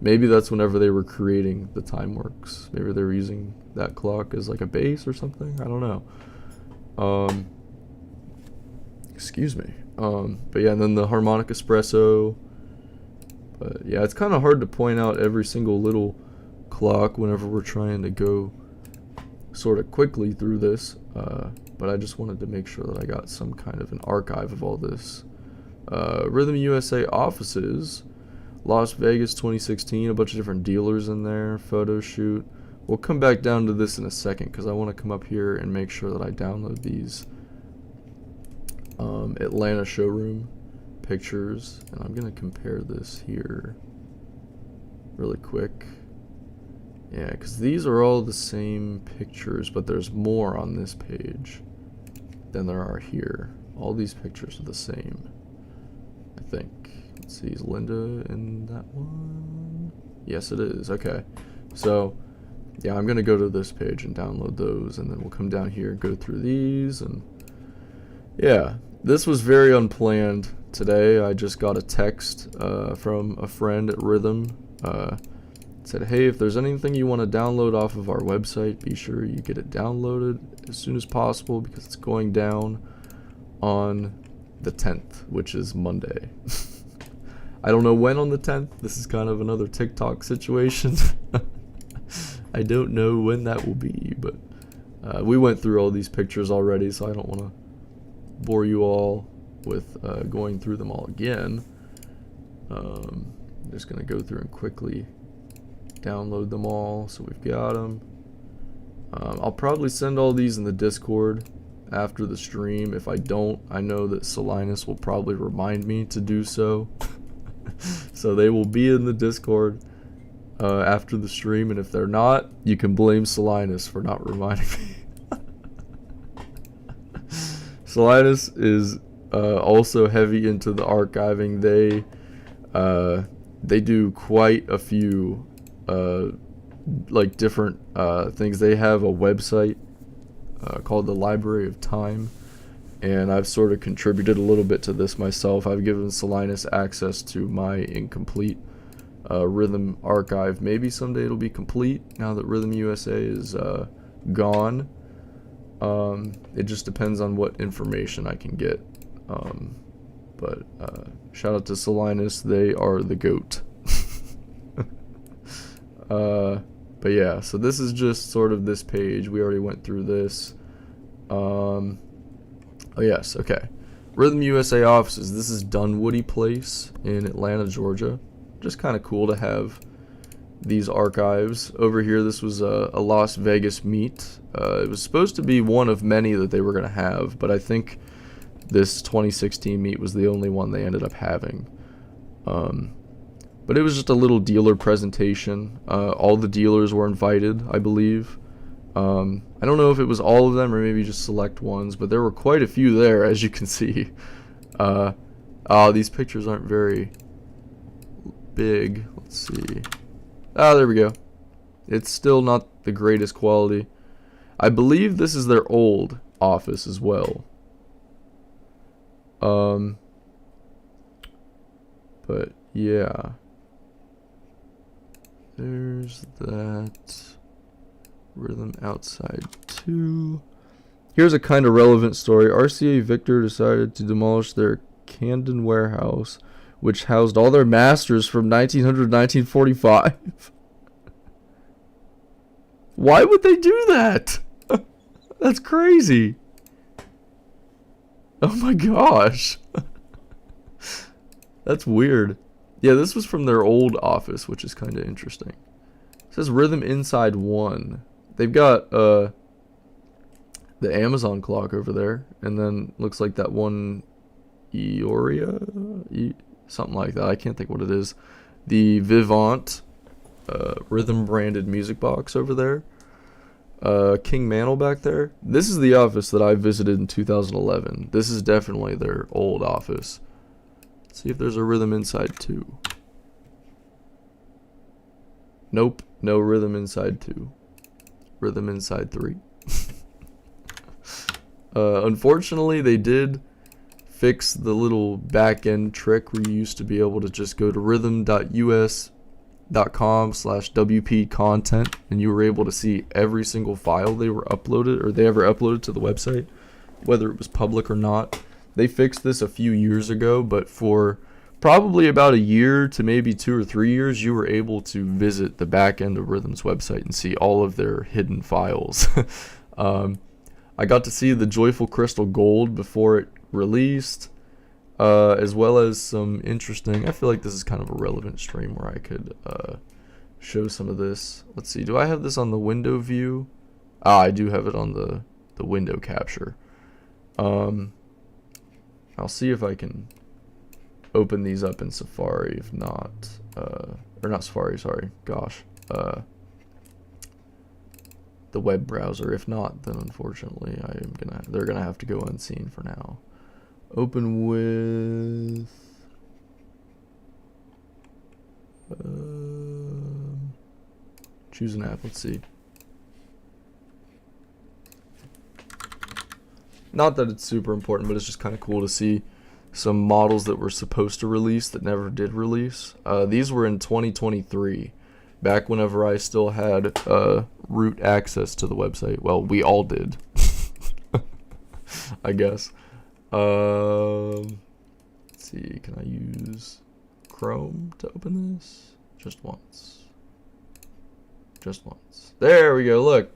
Maybe that's whenever they were creating the Timeworks. Maybe they were using that clock as like a base or something. I don't know. Excuse me. But yeah, and then the Harmonic Espresso. But yeah, it's kind of hard to point out every single little clock whenever we're trying to go sort of quickly through this. But I just wanted to make sure that I got some kind of an archive of all this. Rhythm USA offices, Las Vegas 2016, a bunch of different dealers in there, photo shoot. We'll come back down to this in a second because I want to come up here and make sure that I download these Atlanta showroom pictures, and I'm gonna compare this here really quick. Yeah, because these are all the same pictures, but there's more on this page than there are here. All these pictures are the same, I think. Let's see, is Linda in that one? Yes, it is. Okay, so yeah, I'm gonna go to this page and download those, and then we'll come down here and go through these. And yeah, this was very unplanned today. I just got a text from a friend at Rhythm. Said, hey, if there's anything you want to download off of our website, be sure you get it downloaded as soon as possible because it's going down on the 10th, which is Monday. I don't know when on the 10th. This is kind of another TikTok situation. I don't know when that will be, but we went through all these pictures already, so I don't want to bore you all with going through them all again. I'm just going to go through and quickly download them all, so we've got them. I'll probably send all these in the Discord after the stream. If I don't, I know that Solinus will probably remind me to do so. So they will be in the Discord after the stream, and if they're not, you can blame Solinus for not reminding me. Solinus is also heavy into the archiving. They do quite a few like different things. They have a website called the Library of Time, and I've sort of contributed a little bit to this myself. I've given Solinus access to my incomplete Rhythm archive. Maybe someday it'll be complete now that Rhythm USA is gone. It just depends on what information I can get. But shout out to Solinus, they are the GOAT. But yeah, so this is just sort of this page. We already went through this. Oh yes, okay. Rhythm USA offices. This is Dunwoody Place in Atlanta, Georgia. Just kind of cool to have these archives. Over here, this was a Las Vegas meet. It was supposed to be one of many that they were going to have, but I think this 2016 meet was the only one they ended up having. But it was just a little dealer presentation. All the dealers were invited, I believe. I don't know if it was all of them or maybe just select ones, but there were quite a few there, as you can see. Oh, these pictures aren't very big. Let's see. Ah, there we go. It's still not the greatest quality. I believe this is their old office as well. But yeah. There's that. Rhythm Outside 2. Here's a kind of relevant story. RCA Victor decided to demolish their Camden warehouse, which housed all their masters from 1900 to 1945. Why would they do that? That's crazy. Oh my gosh. That's weird. Yeah, this was from their old office, which is kind of interesting. It says Rhythm Inside 1. They've got the Amazon clock over there, and then looks like that one Eoria, something like that. I can't think what it is. The Vivant Rhythm branded music box over there. King Mantle back there. This is the office that I visited in 2011. This is definitely their old office. Let's see if there's a Rhythm Inside 2. Nope, no Rhythm Inside 2. Rhythm Inside 3. Unfortunately, they did fix the little back-end trick where you used to be able to just go to rhythm.us.com/WP content and you were able to see every single file they ever uploaded to the website, whether it was public or not. They fixed this a few years ago, but for probably about a year to maybe 2 or 3 years, you were able to visit the back end of Rhythm's website and see all of their hidden files. I got to see the Joyful Crystal Gold before it released, as well as some interesting... I feel like this is kind of a relevant stream where I could show some of this. Let's see, do I have this on the window view? Ah, I do have it on the window capture. I'll see if I can open these up in Safari. If not, or not Safari, sorry, gosh, the web browser. If not, then unfortunately they're gonna have to go unseen for now. Open with choose an app. Let's see. Not that it's super important, but it's just kind of cool to see some models that were supposed to release that never did release. These were in 2023, back whenever I still had root access to the website. Well, we all did, I guess. Let's see, can I use Chrome to open this? Just once. Just once. There we go, look.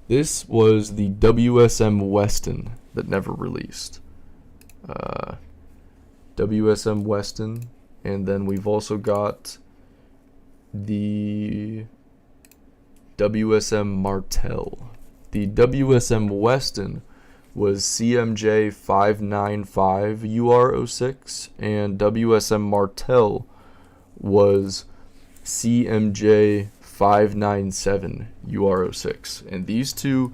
This was the WSM Weston that never released. WSM Weston, and then we've also got the WSM Martel. The WSM Weston was CMJ 595 UR06, and WSM Martel was CMJ 597 UR06, and these two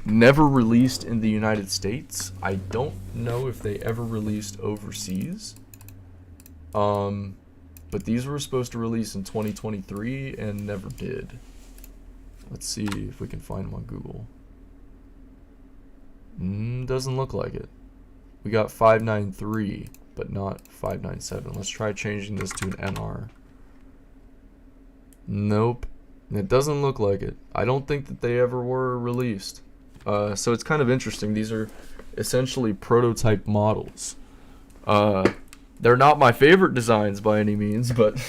never released in the United States. I don't know if they ever released overseas. But these were supposed to release in 2023 and never did. Let's see if we can find them on Google. Doesn't look like it. We got 593, but not 597. Let's try changing this to an NR. Nope. It doesn't look like it. I don't think that they ever were released. So it's kind of interesting. These are essentially prototype models. They're not my favorite designs by any means, but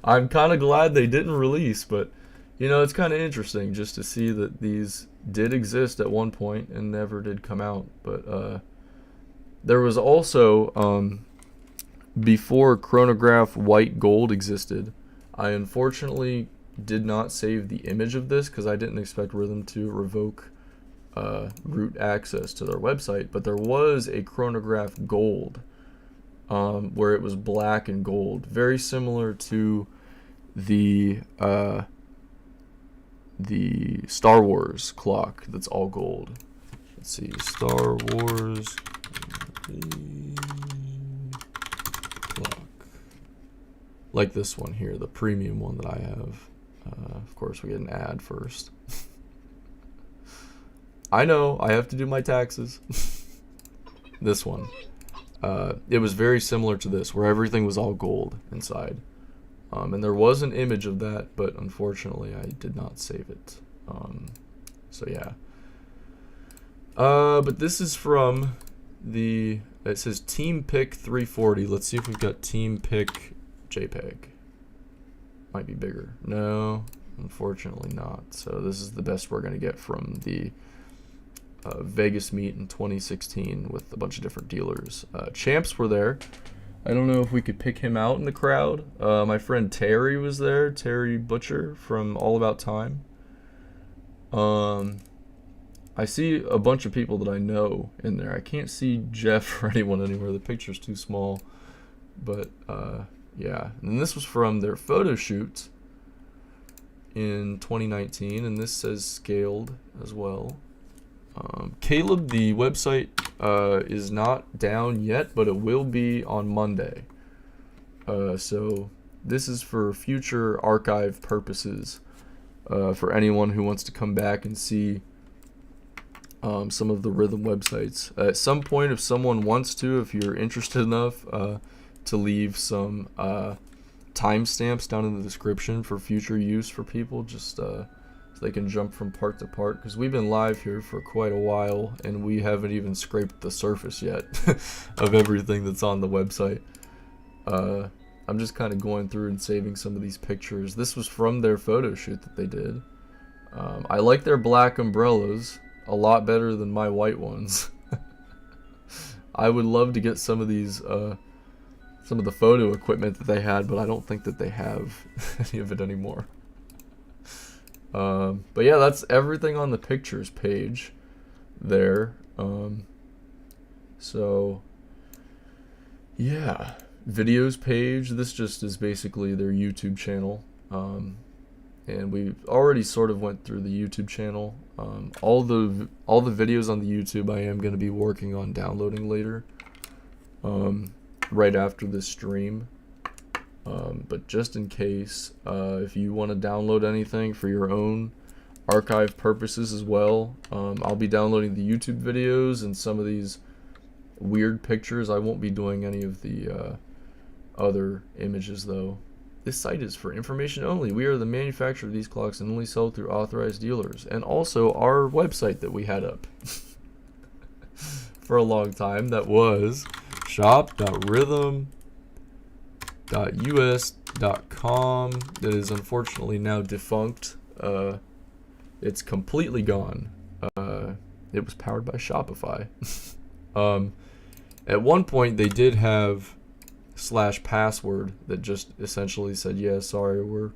I'm kind of glad they didn't release. But, you know, it's kind of interesting just to see that these did exist at one point and never did come out. But there was also, before Chronograph White Gold existed, I unfortunately did not save the image of this because I didn't expect Rhythm to revoke root access to their website. But there was a Chronograph Gold where it was black and gold, very similar to the the Star Wars clock that's all gold. Let's see, Star Wars clock. Like this one here, the premium one that I have. Of course, we get an ad first. I know, I have to do my taxes. This one. It was very similar to this, where everything was all gold inside. And there was an image of that, but unfortunately I did not save it. So yeah. But this is from the, it says Team Pick 340. Let's see if we've got Team Pick JPEG. Might be bigger. No, unfortunately not. So this is the best we're going to get from the Vegas meet in 2016 with a bunch of different dealers. Champs were there. I don't know if we could pick him out in the crowd. My friend Terry was there, Terry Butcher from All About Time. I see a bunch of people that I know in there. I can't see Jeff or anyone anywhere. The picture's too small. But yeah, and this was from their photo shoot in 2019, and this says scaled as well. Caleb, the website is not down yet, but it will be on Monday. So this is for future archive purposes, for anyone who wants to come back and see some of the rhythm websites. At some point, if someone wants to, if you're interested enough to leave some timestamps down in the description for future use for people, just so they can jump from part to part, because we've been live here for quite a while and we haven't even scraped the surface yet of everything that's on the website. I'm just kind of going through and saving some of these pictures. This was from their photo shoot that they did. I like their black umbrellas a lot better than my white ones. I would love to get some of these some of the photo equipment that they had, but I don't think that they have any of it anymore. But yeah, that's everything on the pictures page there. So yeah, videos page, this just is basically their YouTube channel. And we already sort of went through the YouTube channel. All the videos on the YouTube I am going to be working on downloading later, right after this stream. But just in case, if you want to download anything for your own archive purposes as well, I'll be downloading the YouTube videos and some of these weird pictures. I won't be doing any of the other images though. This site is for information only. We are the manufacturer of these clocks and only sell through authorized dealers. And also our website that we had up for a long time, that was shop.rhythm.us.com. That is unfortunately now defunct. It's completely gone. It was powered by Shopify. At one point they did have /password that just essentially said, yeah, sorry, we're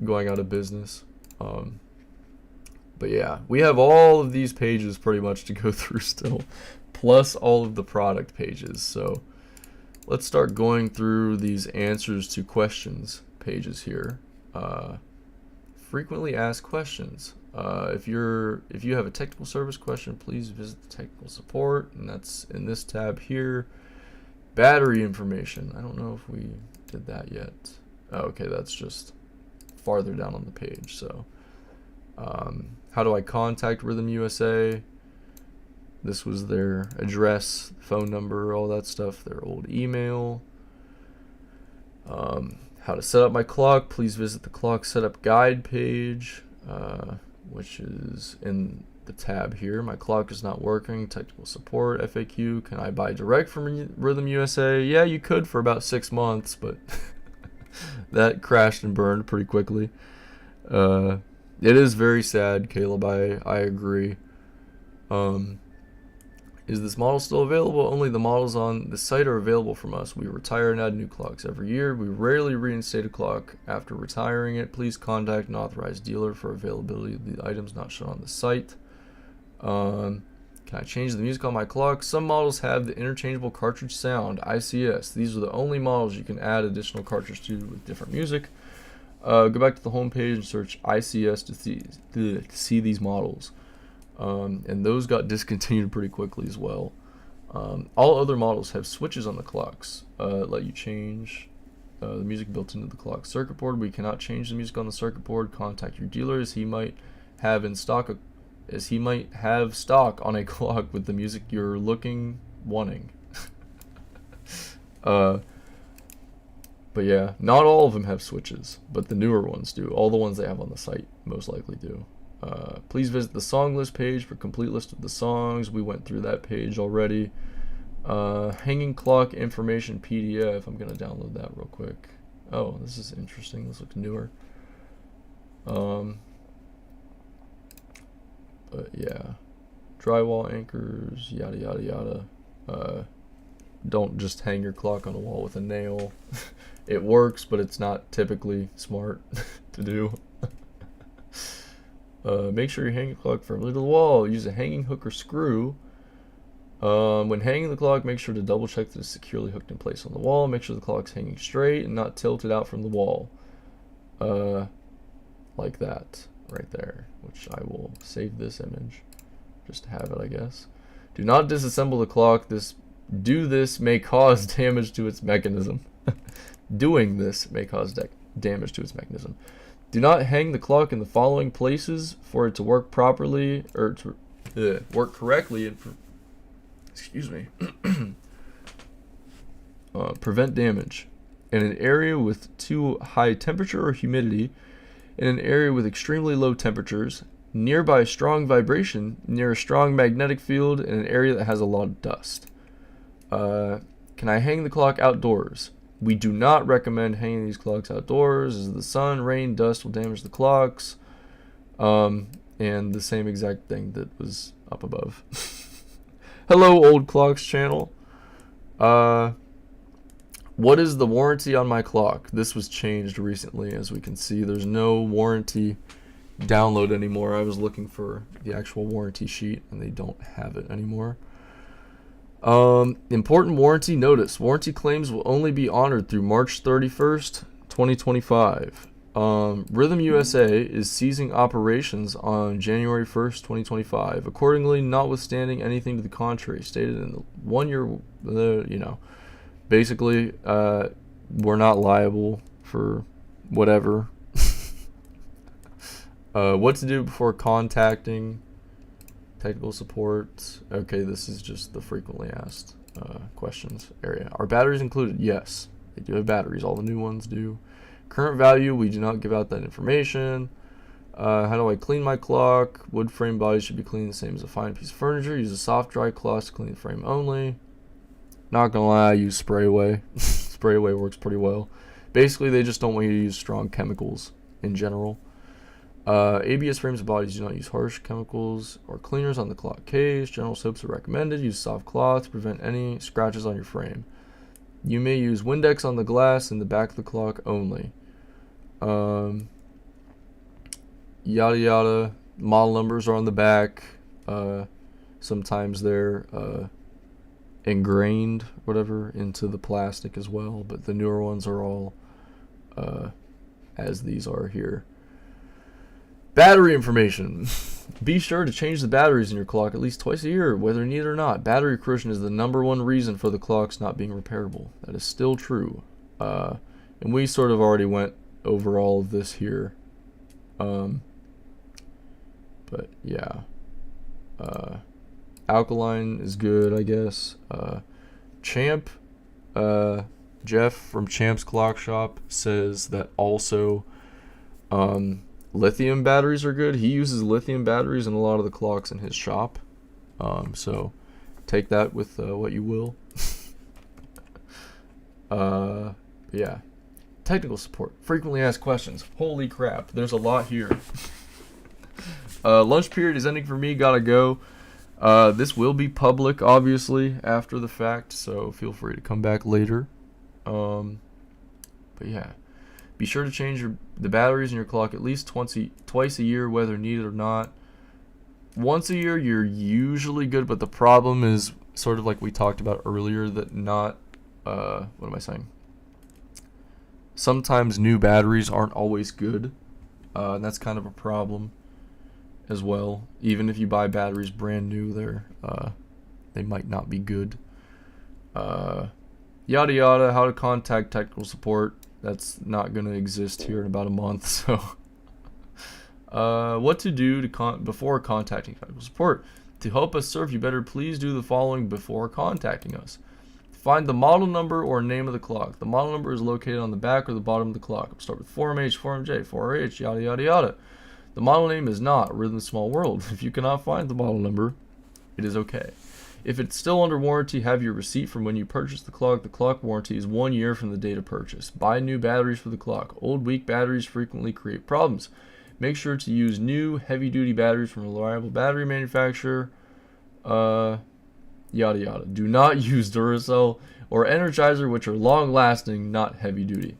going out of business. But yeah, we have all of these pages pretty much to go through still, plus all of the product pages. So let's start going through these answers to questions pages here. Frequently asked questions. If you have a technical service question, please visit the technical support, and that's in this tab here. Battery information. I don't know if we did that yet. Oh, okay, that's just farther down on the page. So how do I contact Rhythm USA? This was their address, phone number, all that stuff, their old email. How to set up my clock. Please visit the clock setup guide page, which is in the tab here. My clock is not working. Technical support, FAQ. Can I buy direct from Rhythm USA? Yeah, you could for about 6 months, but that crashed and burned pretty quickly. It is very sad, Caleb. I agree. Is this model still available? Only the models on the site are available from us. We retire and add new clocks every year. We rarely reinstate a clock after retiring it. Please contact an authorized dealer for availability of the items not shown on the site. Can I change the music on my clock? Some models have the interchangeable cartridge sound, ICS. These are the only models you can add additional cartridge to with different music. Go back to the home page and search ICS to see these models. And those got discontinued pretty quickly as well. All other models have switches on the clocks that let you change the music built into the clock circuit board. We cannot change the music on the circuit board. Contact your dealer as he might have stock on a clock with the music you're wanting. But yeah, not all of them have switches, but the newer ones do. All the ones they have on the site most likely do. Please visit the song list page for complete list of the songs. We went through that page already. Hanging clock information PDF. I'm gonna download that real quick. Oh, this is interesting. This looks newer. But yeah, drywall anchors, yada yada yada. Don't just hang your clock on a wall with a nail. It works, but it's not typically smart to do. Make sure you hang your clock firmly to the wall. Use a hanging hook or screw. When hanging the clock, make sure to double check that it's securely hooked in place on the wall. Make sure the clock's hanging straight and not tilted out from the wall. Like that right there, which I will save this image just to have it, I guess. Do not disassemble the clock. This may cause damage to its mechanism. Doing this may cause damage to its mechanism. Do not hang the clock in the following places for it to work properly or to work correctly and prevent damage. In an area with too high temperature or humidity, in an area with extremely low temperatures, nearby strong vibration, near a strong magnetic field, in an area that has a lot of dust. Can I hang the clock outdoors? We do not recommend hanging these clocks outdoors, as the sun, rain, dust will damage the clocks. And the same exact thing that was up above. Hello, Old Clocks channel. What is the warranty on my clock? This was changed recently, as we can see. There's no warranty download anymore. I was looking for the actual warranty sheet, and they don't have it anymore. Important warranty notice. Warranty claims will only be honored through March 31st, 2025. Rhythm USA is ceasing operations on January 1st, 2025. Accordingly, notwithstanding anything to the contrary stated in the 1 year, basically, we're not liable for whatever. What to do before contacting technical support. Okay, this is just the frequently asked questions area. Are batteries included? Yes, they do have batteries. All the new ones do. Current value, we do not give out that information. How do I clean my clock? Wood frame body should be cleaned the same as a fine piece of furniture. Use a soft, dry cloth to clean the frame only. Not gonna lie, I use spray away. Spray away works pretty well. Basically, they just don't want you to use strong chemicals in general. ABS frames and bodies do not use harsh chemicals or cleaners on the clock case. General soaps are recommended. Use soft cloth to prevent any scratches on your frame. You may use Windex on the glass in the back of the clock only. Yada yada. Model numbers are on the back. Sometimes they're ingrained, whatever, into the plastic as well. But the newer ones are all as these are here. Battery information. Be sure to change the batteries in your clock at least twice a year, whether needed or not. Battery corrosion is the #1 reason for the clocks not being repairable. That is still true. And we sort of already went over all of this here. But yeah. Alkaline is good, I guess. Champ, Jeff from Champ's Clock Shop says that also lithium batteries are good. He uses lithium batteries in a lot of the clocks in his shop. So take that with what you will. Yeah. Technical support. Frequently asked questions. Holy crap. There's a lot here. Lunch period is ending for me. Gotta go. This will be public, obviously, after the fact. So feel free to come back later. But yeah. Be sure to change the batteries in your clock at least twice a year, whether needed or not. Once a year, you're usually good, but the problem is sort of like we talked about earlier, that not, what am I saying? sometimes new batteries aren't always good. And that's kind of a problem as well. Even if you buy batteries brand new, they might not be good. Yada yada, how to contact technical support. That's not going to exist here in about a month. So what to do before contacting technical support. To help us serve you better, please do the following before contacting us. Find the model number or name of the clock. The model number is located on the back or the bottom of the clock. We'll start with 4MH, 4MJ, 4RH, yada yada yada. The model name is not Rhythm Small World. If you cannot find the model number, it is okay. If it's still under warranty, have your receipt from when you purchased the clock. The clock warranty is 1 year from the date of purchase. Buy new batteries for the clock. Old, weak batteries frequently create problems. Make sure to use new, heavy-duty batteries from a reliable battery manufacturer. Yada yada. Do not use Duracell or Energizer, which are long-lasting, not heavy-duty.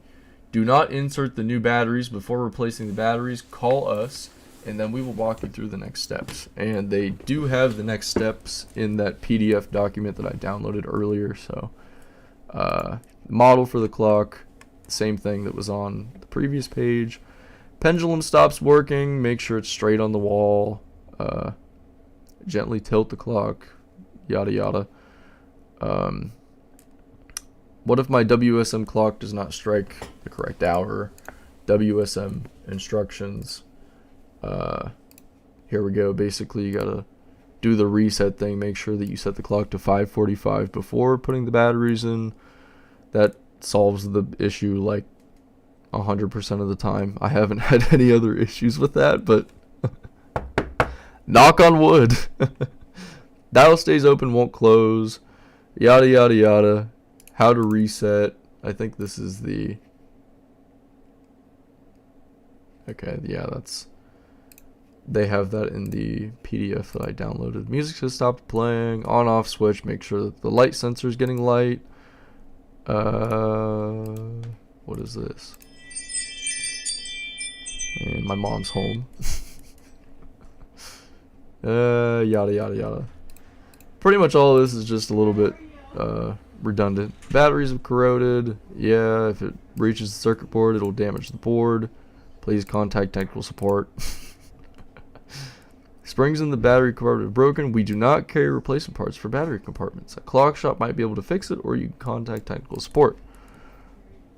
Do not insert the new batteries before replacing the batteries. Call us, and then we will walk you through the next steps. And they do have the next steps in that PDF document that I downloaded earlier. So, model for the clock, same thing that was on the previous page. Pendulum stops working. Make sure it's straight on the wall. Gently tilt the clock. Yada yada. What if my WSM clock does not strike the correct hour? WSM instructions. Here we go. Basically, you gotta do the reset thing. Make sure that you set the clock to 5:45 before putting the batteries in. That solves the issue like 100% of the time. I haven't had any other issues with that, but knock on wood. Dial stays open, won't close. Yada yada yada. How to reset. I think this is the... Okay, yeah, they have that in the PDF that I downloaded. Music has stopped playing. On off switch. Make sure that the light sensor is getting light. What is this? And my mom's home. Yada yada yada. Pretty much all of this is just a little bit redundant. Batteries have corroded. Yeah, if it reaches the circuit board, it'll damage the board. Please contact technical support. Springs in the battery compartment are broken. We do not carry replacement parts for battery compartments. A clock shop might be able to fix it, or you can contact technical support.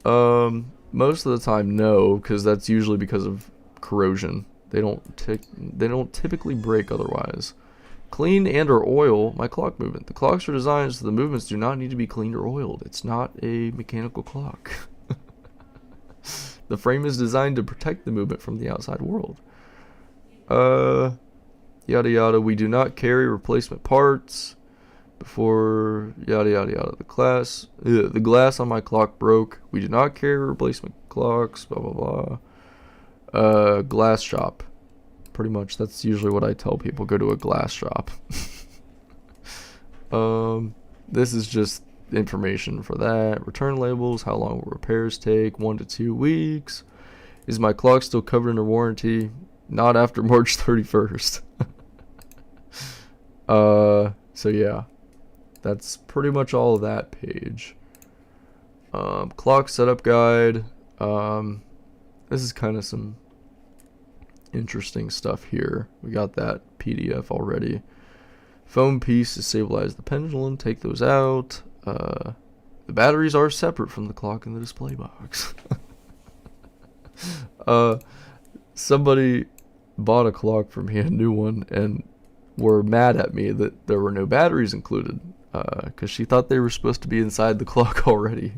Most of the time, no, because that's usually because of corrosion. They don't typically break otherwise. Clean and or oil my clock movement. The clocks are designed so the movements do not need to be cleaned or oiled. It's not a mechanical clock. The frame is designed to protect the movement from the outside world. Yada yada. We do not carry replacement parts. Before yada yada yada. The glass on my clock broke. We do not carry replacement clocks. Blah blah blah. Glass shop. Pretty much, that's usually what I tell people. Go to a glass shop. This is just information for that. Return labels. How long will repairs take? 1 to 2 weeks. Is my clock still covered under warranty? Not after March 31st. So yeah, that's pretty much all of that page. Clock setup guide. This is kind of some interesting stuff here. We got that PDF already. Foam piece to stabilize the pendulum. Take those out. The batteries are separate from the clock in the display box. Somebody bought a clock from me, a new one, and were mad at me that there were no batteries included, because she thought they were supposed to be inside the clock already.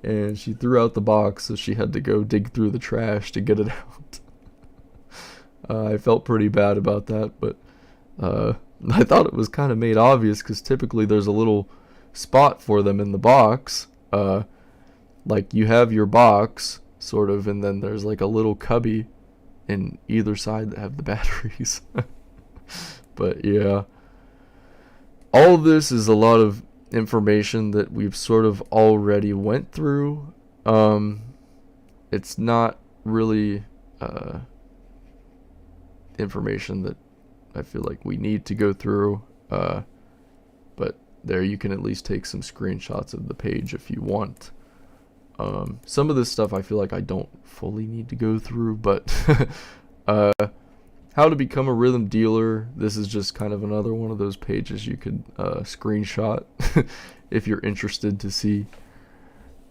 And she threw out the box, so she had to go dig through the trash to get it out. I felt pretty bad about that, but I thought it was kind of made obvious, because typically there's a little spot for them in the box. Like you have your box, sort of, and then there's like a little cubby in either side that have the batteries. But yeah, all of this is a lot of information that we've sort of already went through. It's not really information that I feel like we need to go through, but there you can at least take some screenshots of the page if you want. Some of this stuff I feel like I don't fully need to go through, but how to become a rhythm dealer. This is just kind of another one of those pages you could screenshot if you're interested to see.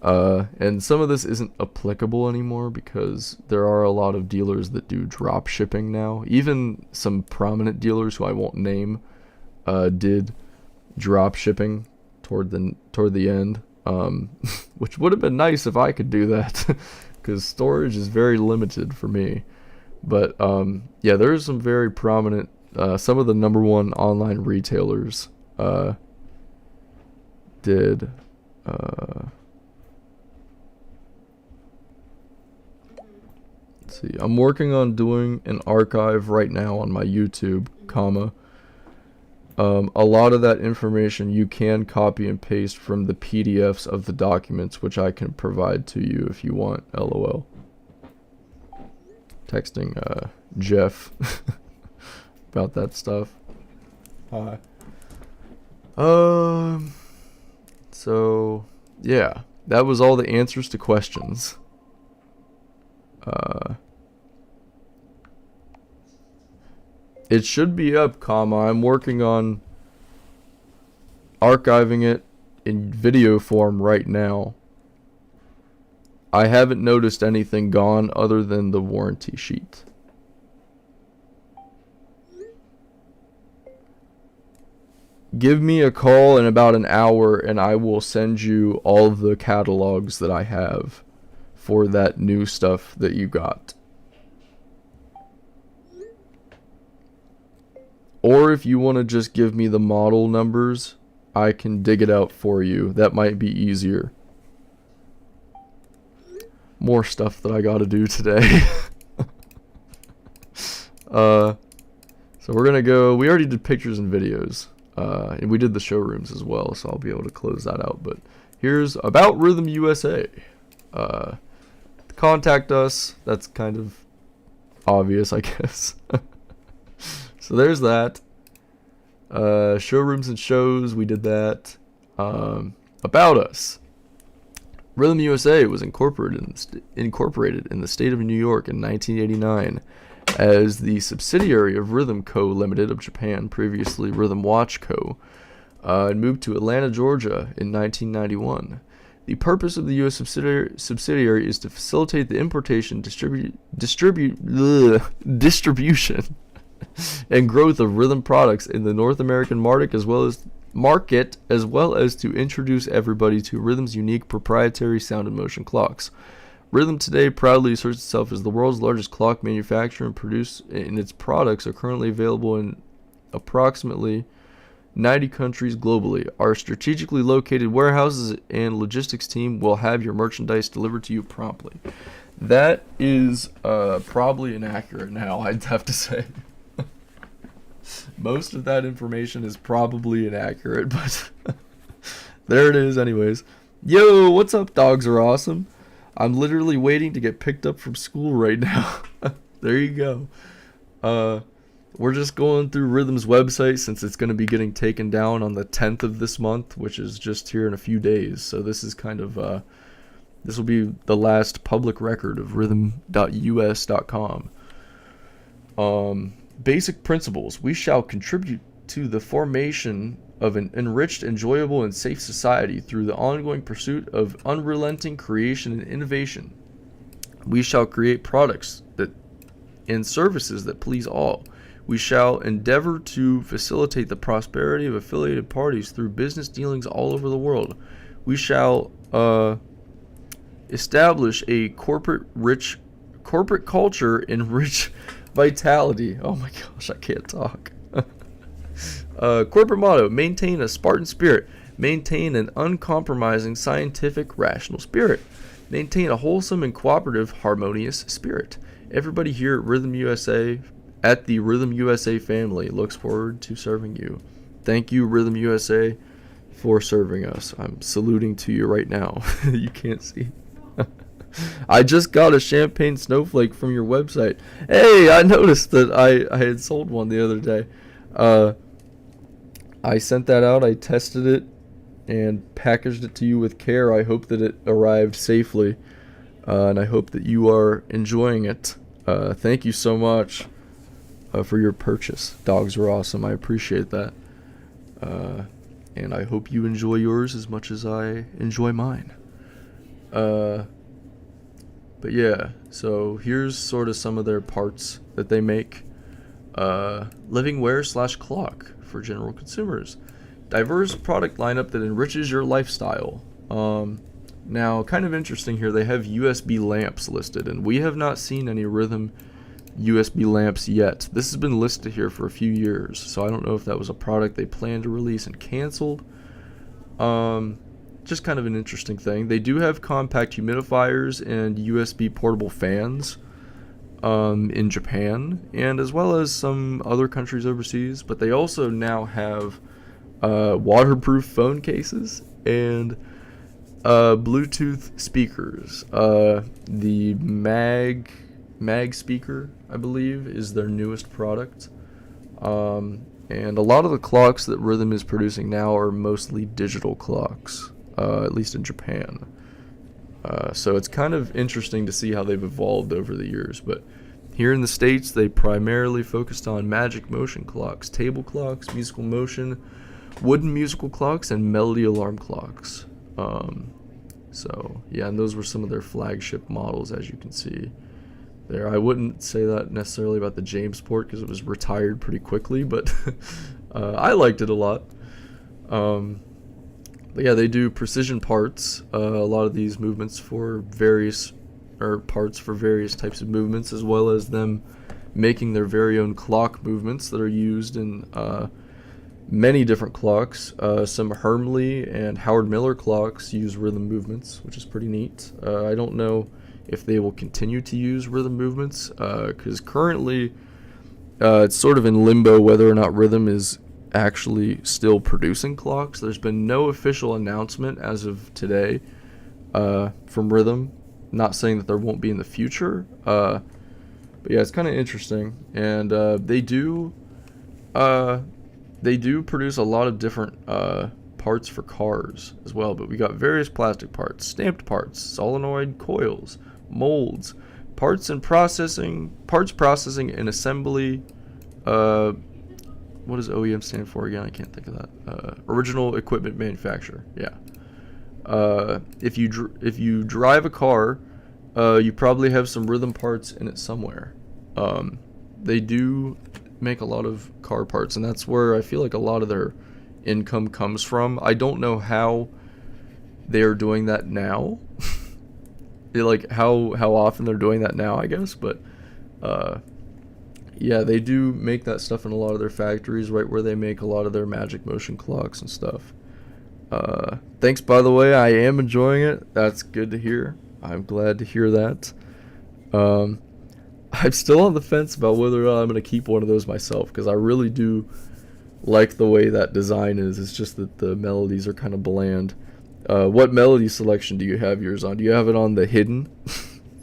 And some of this isn't applicable anymore because there are a lot of dealers that do drop shipping now. Even some prominent dealers who I won't name did drop shipping toward the end, which would have been nice if I could do that because storage is very limited for me. But yeah, there's some very prominent, some of the #1 online retailers did. Let's see. I'm working on doing an archive right now on my YouTube, a lot of that information you can copy and paste from the PDFs of the documents, which I can provide to you if you want. LOL. Texting Jeff about that stuff. Hi. So yeah, that was all the answers to questions. It should be up, I'm working on archiving it in video form right now. I haven't noticed anything gone other than the warranty sheet. Give me a call in about an hour and I will send you all the catalogs that I have for that new stuff that you got. Or if you want to just give me the model numbers, I can dig it out for you. That might be easier. More stuff that I gotta do today. So we're gonna go, we already did pictures and videos. And we did the showrooms as well, so I'll be able to close that out. But here's About Rhythm USA. Contact us. That's kind of obvious, I guess. So there's that. Showrooms and shows, we did that. About us. Rhythm USA was incorporated in the state of New York in 1989 as the subsidiary of Rhythm Co. Limited of Japan, previously Rhythm Watch Co., and moved to Atlanta, Georgia in 1991. The purpose of the U.S. subsidiary is to facilitate the importation, distribution, and growth of Rhythm products in the North American market, as well as to introduce everybody to Rhythm's unique proprietary sound and motion clocks. Rhythm today proudly asserts itself as the world's largest clock manufacturer, and its products are currently available in approximately 90 countries globally. Our strategically located warehouses and logistics team will have your merchandise delivered to you promptly. That is probably inaccurate now, I'd have to say. Most of that information is probably inaccurate, but there it is anyways. Yo, what's up, dogs are awesome? I'm literally waiting to get picked up from school right now. There you go. We're just going through Rhythm's website since it's going to be getting taken down on the 10th of this month, which is just here in a few days. So this is kind of, this will be the last public record of rhythm.us.com. Basic principles. We shall contribute to the formation of an enriched, enjoyable, and safe society through the ongoing pursuit of unrelenting creation and innovation. We shall create products and services that please all. We shall endeavor to facilitate the prosperity of affiliated parties through business dealings all over the world. We shall establish a corporate culture and rich vitality. Oh my gosh, I can't talk. Corporate motto: maintain a Spartan spirit, maintain an uncompromising scientific rational spirit, maintain a wholesome and cooperative harmonious spirit. Everybody here at Rhythm USA, at the Rhythm USA family, looks forward to serving you. Thank you, Rhythm USA, for serving us. I'm saluting to you right now. You can't see. I just got a champagne snowflake from your website. Hey, I noticed that I had sold one the other day. I sent that out, I tested it, and packaged it to you with care. I hope that it arrived safely, and I hope that you are enjoying it. Thank you so much for your purchase. Dogs are awesome. I appreciate that. And I hope you enjoy yours as much as I enjoy mine. But yeah, so here's sort of some of their parts that they make. Living wear / clock for general consumers. Diverse product lineup that enriches your lifestyle. Now, kind of interesting here, they have USB lamps listed, and we have not seen any Rhythm USB lamps yet. This has been listed here for a few years, so I don't know if that was a product they planned to release and canceled. Just kind of an interesting thing. They do have compact humidifiers and USB portable fans in Japan, and as well as some other countries overseas, but they also now have waterproof phone cases and Bluetooth speakers. The Mag speaker, I believe, is their newest product. And a lot of the clocks that Rhythm is producing now are mostly digital clocks, at least in Japan. So it's kind of interesting to see how they've evolved over the years. But here in the States, they primarily focused on magic motion clocks, table clocks, musical motion, wooden musical clocks, and melody alarm clocks. So yeah, and those were some of their flagship models, as you can see there. I wouldn't say that necessarily about the Jamesport because it was retired pretty quickly, but I liked it a lot. But yeah, they do precision parts, a lot of these movements for various, or parts for various types of movements, as well as them making their very own clock movements that are used in many different clocks. Some Hermley and Howard Miller clocks use rhythm movements, which is pretty neat. I don't know if they will continue to use rhythm movements, because currently it's sort of in limbo whether or not Rhythm is actually still producing clocks. There's been no official announcement as of today from Rhythm. Not saying that there won't be in the future, but yeah, it's kind of interesting. And they do produce a lot of different parts for cars as well, but we got various plastic parts, stamped parts, solenoid coils, molds, parts processing and assembly. What does OEM stand for again? I can't think of that. Original equipment manufacturer. Yeah. If you drive a car, you probably have some Rhythm parts in it somewhere. They do make a lot of car parts, and that's where I feel like a lot of their income comes from. I don't know how they are doing that now. Like how often they're doing that now, I guess, but yeah, they do make that stuff in a lot of their factories, right where they make a lot of their magic motion clocks and stuff. Thanks, by the way. I am enjoying it. That's good to hear. I'm glad to hear that. I'm still on the fence about whether or not I'm going to keep one of those myself, because I really do like the way that design is. It's just that the melodies are kind of bland. What melody selection do you have yours on? Do you have it on the hidden?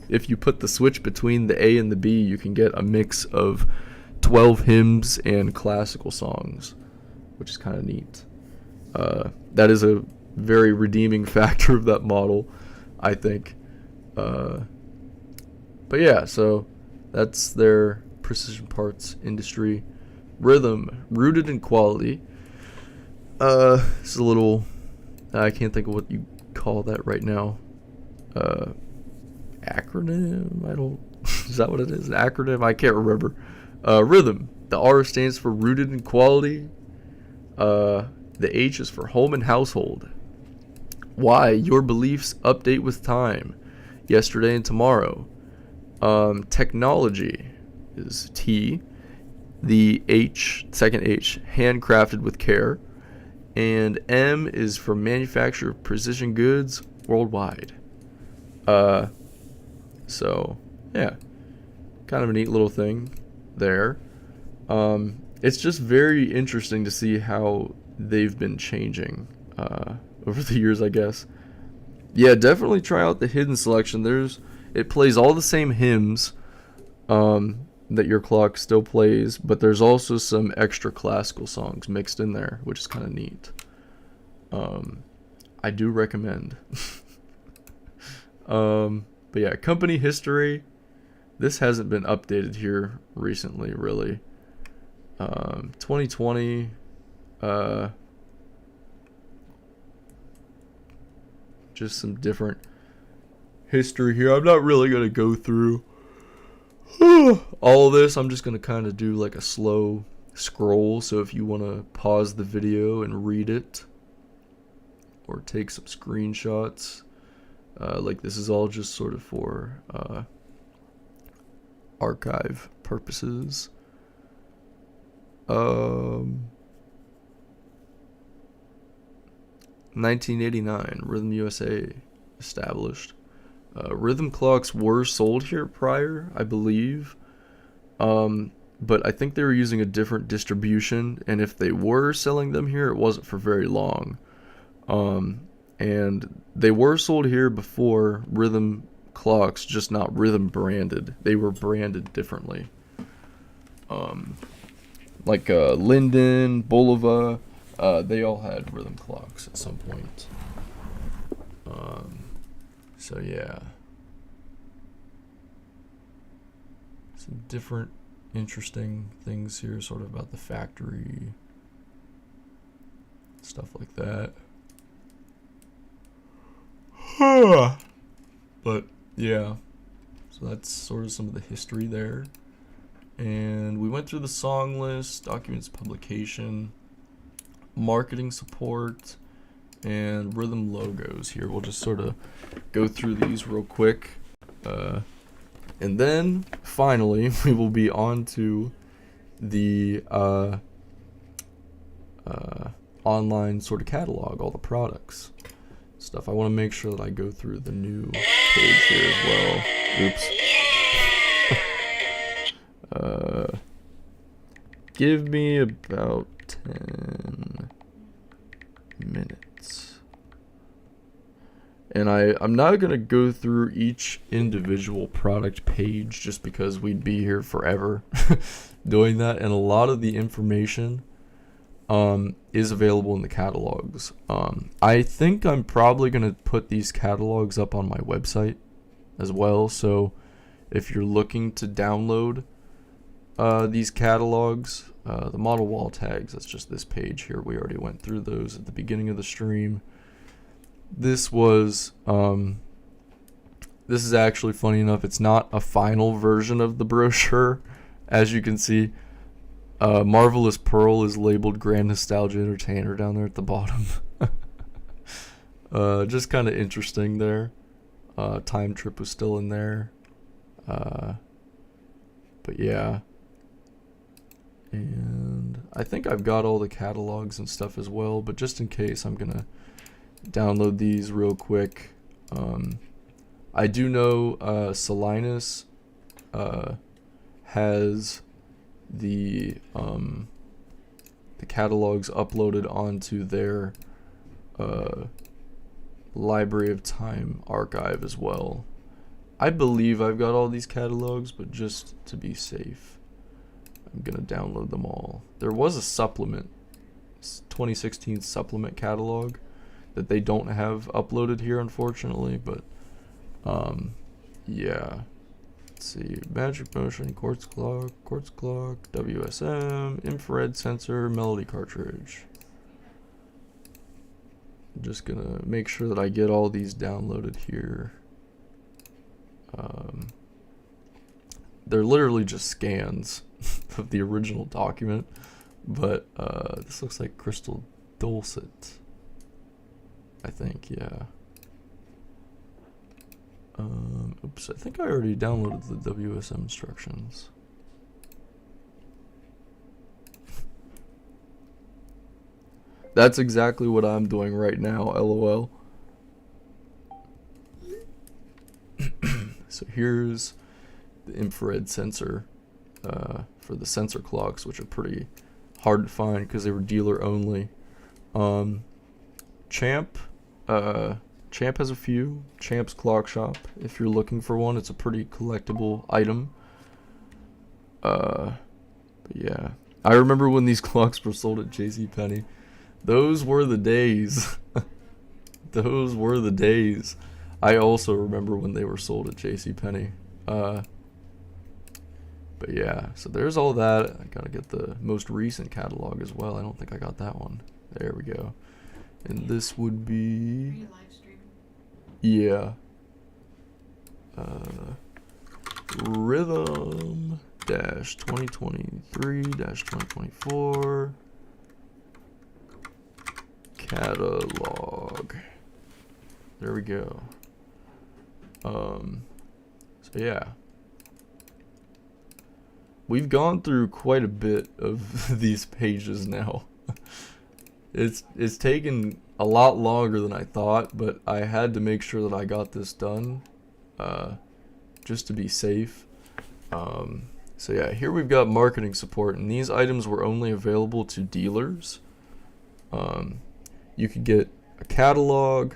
If you put the switch between the A and the B, you can get a mix of 12 hymns and classical songs, which is kind of neat. That is a very redeeming factor of that model, I think. But yeah, so that's their precision parts industry. Rhythm, rooted in quality. It's a little, I can't think of what you call that right now. Acronym? Is that what it is? An acronym? I can't remember. Rhythm. The R stands for rooted in quality. The H is for home and household. Y, your beliefs update with time. Yesterday and tomorrow. Technology is T. The H, second H, handcrafted with care. And M is for manufacture of precision goods worldwide. So, yeah, kind of a neat little thing there. It's just very interesting to see how they've been changing over the years, I guess. Yeah, definitely try out the hidden selection. It plays all the same hymns that your clock still plays, but there's also some extra classical songs mixed in there, which is kind of neat. I do recommend. But yeah, company history. This hasn't been updated here recently, really. 2020. Just some different history here. I'm not really gonna go through all of this. I'm just gonna kind of do like a slow scroll. So if you want to pause the video and read it, or take some screenshots, like this is all just sort of for archive purposes. 1989, Rhythm USA established. Rhythm clocks were sold here prior, I believe, but I think they were using a different distribution, and if they were selling them here, it wasn't for very long. And they were sold here before Rhythm clocks, just not Rhythm branded. They were branded differently. Like Linden, Bulova, they all had Rhythm clocks at some point. So yeah, some different interesting things here, sort of about the factory, stuff like that. But yeah, so that's sort of some of the history there. And we went through the song list, documents publication, marketing support, and Rhythm logos here. We'll just sort of go through these real quick. And then finally we will be on to the online sort of catalog, all the products stuff. I want to make sure that I go through the new page here as well. Oops. Give me about 10 minutes. And I'm not going to go through each individual product page just because we'd be here forever doing that. And a lot of the information is available in the catalogs. I think I'm probably going to put these catalogs up on my website as well. So if you're looking to download these catalogs, the model wall tags, that's just this page here. We already went through those at the beginning of the stream. This was, this is actually funny enough, it's not a final version of the brochure. As you can see, Marvelous Pearl is labeled Grand Nostalgia Entertainer down there at the bottom. Just kind of interesting there. Time Trip was still in there. But yeah. And I think I've got all the catalogs and stuff as well, but just in case, I'm gonna download these real quick. I do know Salinas has the catalogs uploaded onto their Library of Time archive as well. I believe I've got all these catalogs, but just to be safe, I'm gonna download them all. There was a supplement, 2016 supplement catalog that they don't have uploaded here, unfortunately, but yeah. Let's see, Magic Motion, Quartz Clock, WSM, Infrared Sensor, Melody Cartridge. I'm just gonna make sure that I get all these downloaded here. They're literally just scans of the original document, but this looks like Crystal Dulcet, I think. Yeah. Oops, I think I already downloaded the WSM instructions. That's exactly what I'm doing right now, LOL. So here's the infrared sensor for the sensor clocks, which are pretty hard to find because they were dealer only. Champ has a few. Champ's Clock Shop, if you're looking for one, it's a pretty collectible item. But yeah, I remember when these clocks were sold at JCPenney. Those were the days. Those were the days. I also remember when they were sold at JCPenney. But yeah, so there's all that. I gotta get the most recent catalog as well. I don't think I got that one. There we go. And this would Are be, you live streaming? yeah, Rhythm dash 2023 dash 2024 catalog. There we go. So yeah, we've gone through quite a bit of these pages now. It's taken a lot longer than I thought, but I had to make sure that I got this done, just to be safe. So yeah, here we've got marketing support, and these items were only available to dealers. You could get a catalog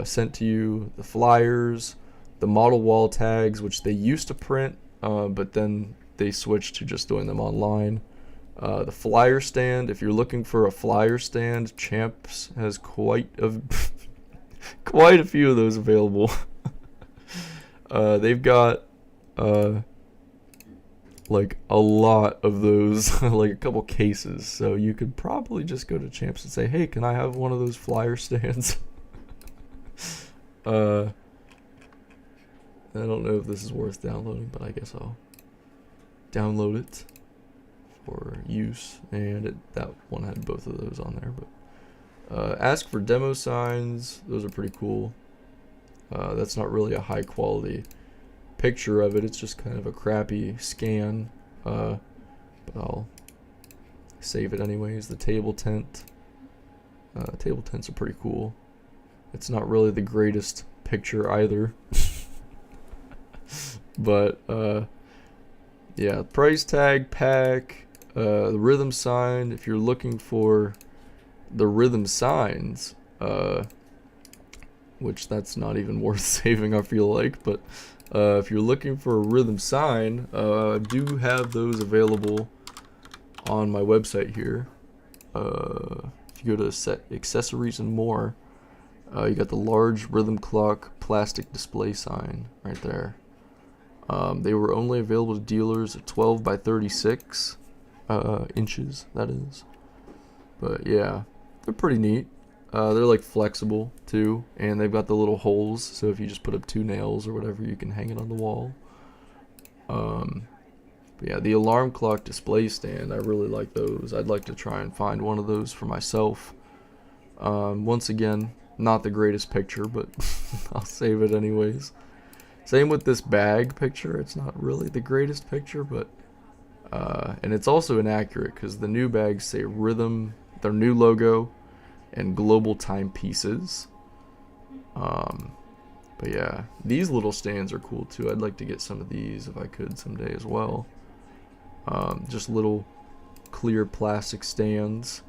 sent to you, the flyers, the model wall tags, which they used to print, but then they switched to just doing them online. The flyer stand, if you're looking for a flyer stand, Champs has quite a few of those available. They've got like a lot of those, like a couple cases, so you could probably just go to Champs and say, hey, can I have one of those flyer stands? I don't know if this is worth downloading, but I guess I'll download it for use. And that one had both of those on there. But ask for demo signs. Those are pretty cool. That's not really a high quality picture of it. It's just kind of a crappy scan. But I'll save it anyways. The table tent. Table tents are pretty cool. It's not really the greatest picture either. But yeah, price tag, pack, the rhythm sign. If you're looking for the rhythm signs, which that's not even worth saving, I feel like, but if you're looking for a rhythm sign, I do have those available on my website here. If you go to set accessories and more, you got the large rhythm clock plastic display sign right there. They were only available to dealers at 12 by 36 inches, that is. But yeah, they're pretty neat. They're like flexible too, and they've got the little holes, so if you just put up 2 nails or whatever, you can hang it on the wall. But yeah, the alarm clock display stand, I really like those. I'd like to try and find one of those for myself. Once again, not the greatest picture, but I'll save it anyways. Same with this bag picture. It's not really the greatest picture, but and it's also inaccurate because the new bags say Rhythm, their new logo, and global timepieces. But yeah, these little stands are cool too. I'd like to get some of these if I could someday as well. Just little clear plastic stands.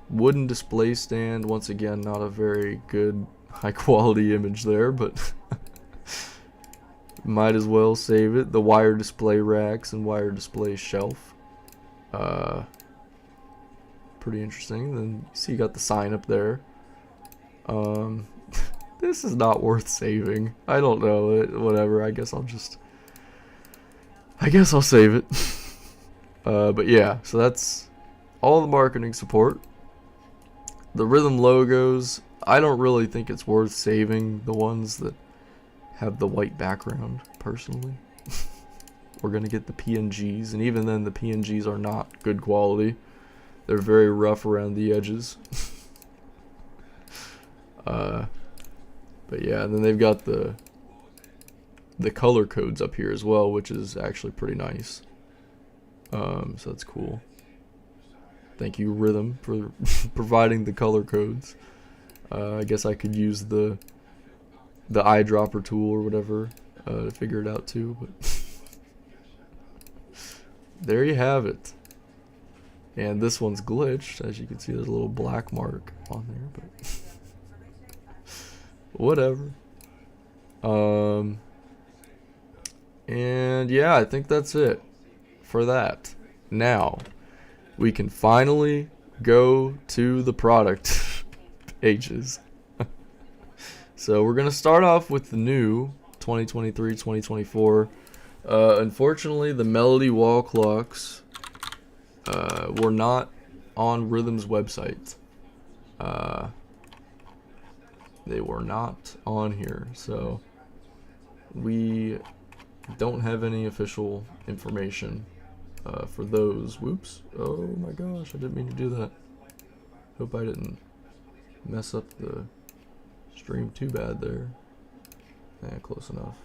Wooden display stand, once again, not a very good high quality image there, but might as well save it. The wire display racks and wire display shelf. Pretty interesting. Then you see you got the sign up there. This is not worth saving. I don't know. Whatever. I guess I'll save it. But yeah, so that's all the marketing support. The Rhythm logos, I don't really think it's worth saving the ones that have the white background, personally. We're gonna get the PNGs, and even then the PNGs are not good quality. They're very rough around the edges. But yeah, and then they've got the color codes up here as well, which is actually pretty nice. So that's cool. Thank you, Rhythm, for providing the color codes. I guess I could use the eyedropper tool or whatever to figure it out too, but there you have it. And this one's glitched, as you can see. There's a little black mark on there, but whatever. And yeah, I think that's it for that. Now we can finally go to the product pages. So we're gonna start off with the new 2023-2024. Unfortunately, the melody wall clocks were not on Rhythm's website. They were not on here, so we don't have any official information for those. Whoops. Oh my gosh, I didn't mean to do that. Hope I didn't mess up the stream too bad there. Yeah, close enough.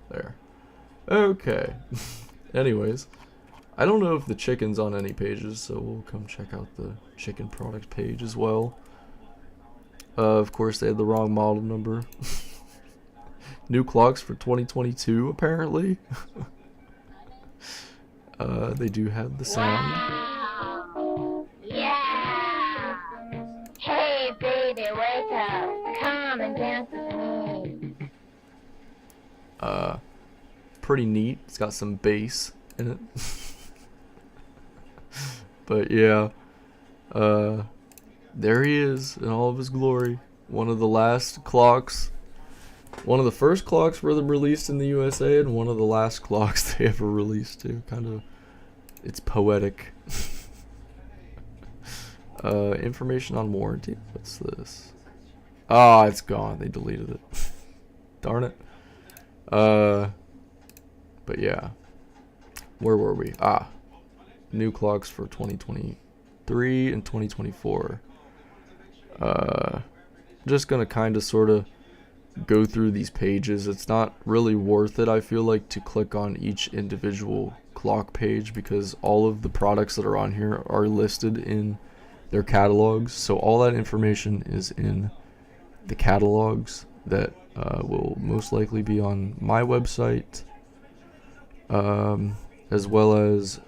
There. Okay. Anyways, I don't know if the chicken's on any pages, so we'll come check out the chicken product page as well. Of course, they had the wrong model number. New clocks for 2022, apparently. They do have the sound. Wow. Yeah. Hey, baby, wake up. Come and dance with me. Pretty neat. It's got some bass in it. But yeah, there he is in all of his glory. One of the last clocks. One of the first clocks Rhythm released in the USA, and one of the last clocks they ever released too. Kind of, it's poetic. Information on warranty. What's this? Ah, it's gone. They deleted it. Darn it. But yeah. Where were we? Ah. New clocks for 2023 and 2024. Just gonna kind of sort of go through these pages. It's not really worth it, I feel like, to click on each individual clock page because all of the products that are on here are listed in their catalogs. So all that information is in the catalogs that will most likely be on my website, as well as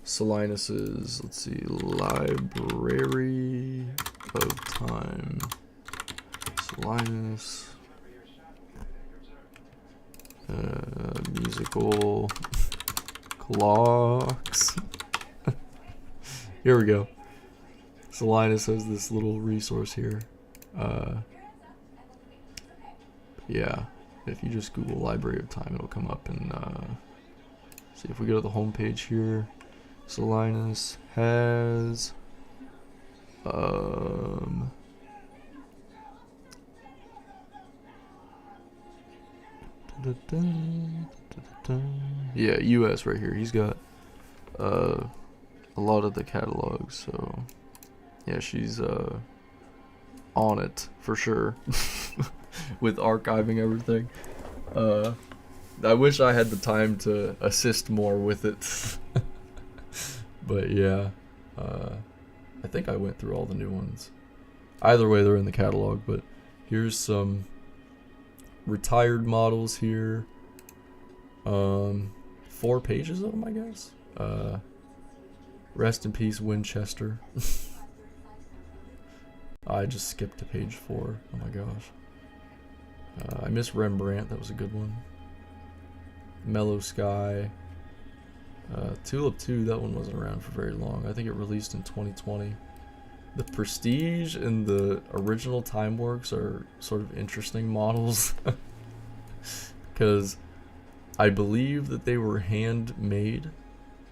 Solinus's, let's see, Library of Time. Solinus. Musical clocks. Here we go. Solinus has this little resource here. Yeah, if you just Google Library of Time, it'll come up. And see if we go to the home page here. Solinus has yeah, US right here. He's got a lot of the catalogs, so yeah, she's on it for sure. With archiving everything. I wish I had the time to assist more with it. But yeah, I think I went through all the new ones. Either way, they're in the catalog, but here's some retired models here. 4 pages of them, I guess. Rest in peace, Winchester. I just skipped to page 4. Oh my gosh. I miss Rembrandt. That was a good one. Mellow Sky. Tulip 2, that one wasn't around for very long. I think it released in 2020. The Prestige and the original Timeworks are sort of interesting models. Because I believe that they were handmade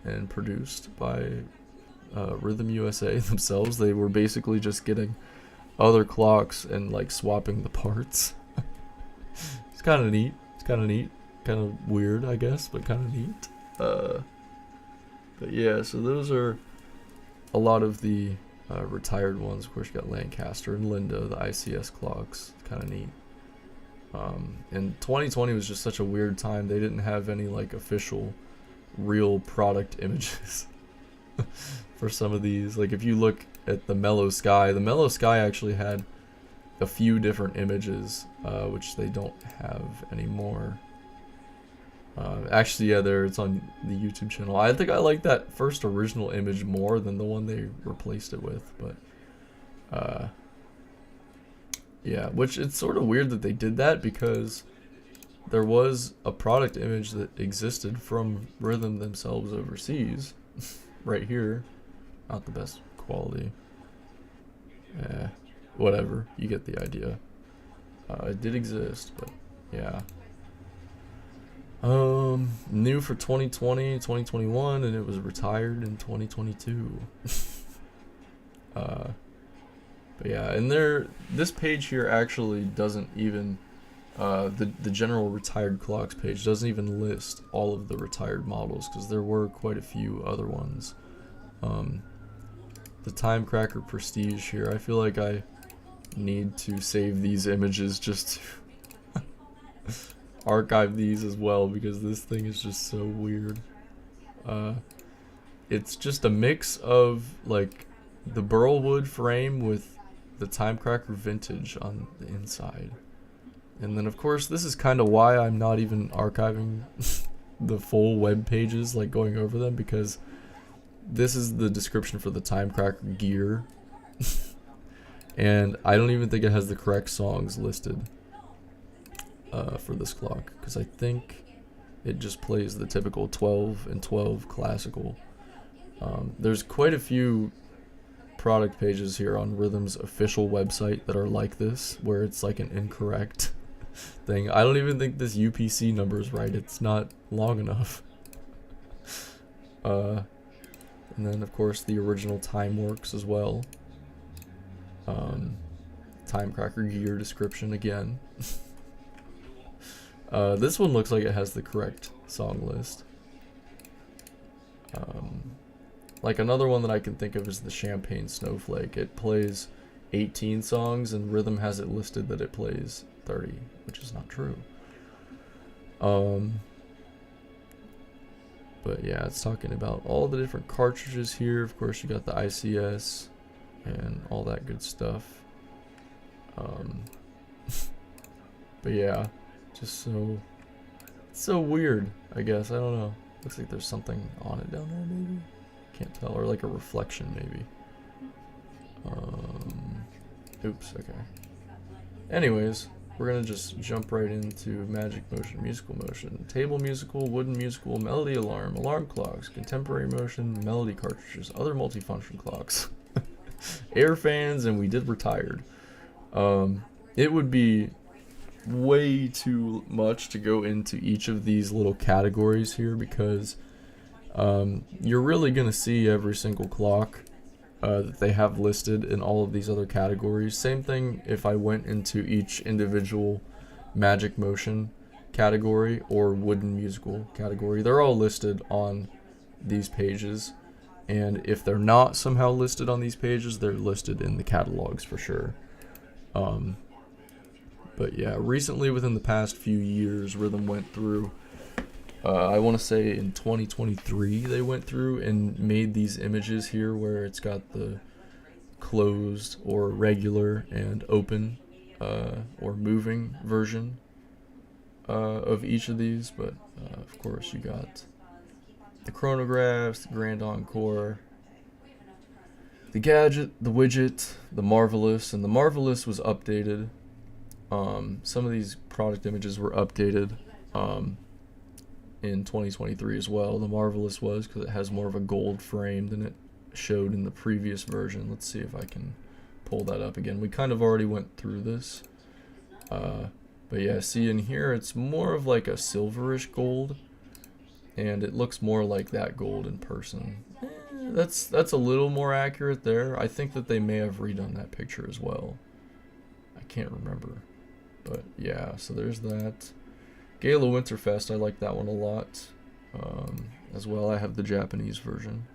and produced by Rhythm USA themselves. They were basically just getting other clocks and like swapping the parts. It's kind of neat. It's kind of neat. Kind of weird, I guess, but kind of neat. But yeah, so those are a lot of the retired ones. Of course, you got Lancaster and Linda, the ICS clocks. Kind of neat. And 2020 was just such a weird time. They didn't have any like official, real product images for some of these. Like if you look at the Mellow Sky actually had a few different images, which they don't have anymore. Actually, yeah, it's on the YouTube channel. I think I like that first original image more than the one they replaced it with, but yeah, which it's sort of weird that they did that because there was a product image that existed from Rhythm themselves overseas, right here. Not the best quality. Yeah, whatever, you get the idea. It did exist, but yeah. New for 2020, 2021, and it was retired in 2022. But yeah, and this page here actually doesn't even, the general retired clocks page doesn't even list all of the retired models, because there were quite a few other ones. The Timecracker Prestige here, I feel like I need to save these images just to archive these as well, because this thing is just so weird. It's just a mix of like the Burlwood frame with the Timecracker Vintage on the inside. And then of course this is kind of why I'm not even archiving the full web pages, like going over them, because this is the description for the Timecracker gear. And I don't even think it has the correct songs listed for this clock, because I think it just plays the typical 12 and 12 classical. There's quite a few product pages here on Rhythm's official website that are like this, where it's like an incorrect thing. I don't even think this UPC number is right. It's not long enough. And then of course the original Timeworks as well. Timecracker gear description again. This one looks like it has the correct song list. Like another one that I can think of is the Champagne Snowflake. It plays 18 songs and Rhythm has it listed that it plays 30, which is not true. But yeah, it's talking about all the different cartridges here. Of course, you got the ICS and all that good stuff. But yeah, just so weird, I guess. I don't know. Looks like there's something on it down there, maybe. Can't tell, or like a reflection, maybe. Oops, okay. Anyways, we're gonna just jump right into Magic Motion, Musical Motion, Table Musical, Wooden Musical, Melody Alarm, Alarm Clocks, Contemporary Motion, Melody Cartridges, other multifunction clocks, air fans, and we did retired. It would be way too much to go into each of these little categories here, because you're really going to see every single clock that they have listed in all of these other categories. Same thing if I went into each individual Magic Motion category or Wooden Musical category. They're all listed on these pages, and if they're not somehow listed on these pages, they're listed in the catalogs for sure. But yeah, recently within the past few years, Rhythm went through, I want to say in 2023, they went through and made these images here where it's got the closed or regular and open or moving version of each of these. But of course you got the chronographs, the Grand Encore, the Gadget, the Widget, the Marvelous, and the Marvelous was updated. Some of these product images were updated in 2023 as well. The Marvelous was, because it has more of a gold frame than it showed in the previous version. Let's see if I can pull that up again. We kind of already went through this. But yeah, see in here it's more of like a silverish gold, and it looks more like that gold in person. That's a little more accurate there. I think that they may have redone that picture as well. I can't remember. But yeah, so there's that. Gala Winterfest, I like that one a lot. As well, I have the Japanese version.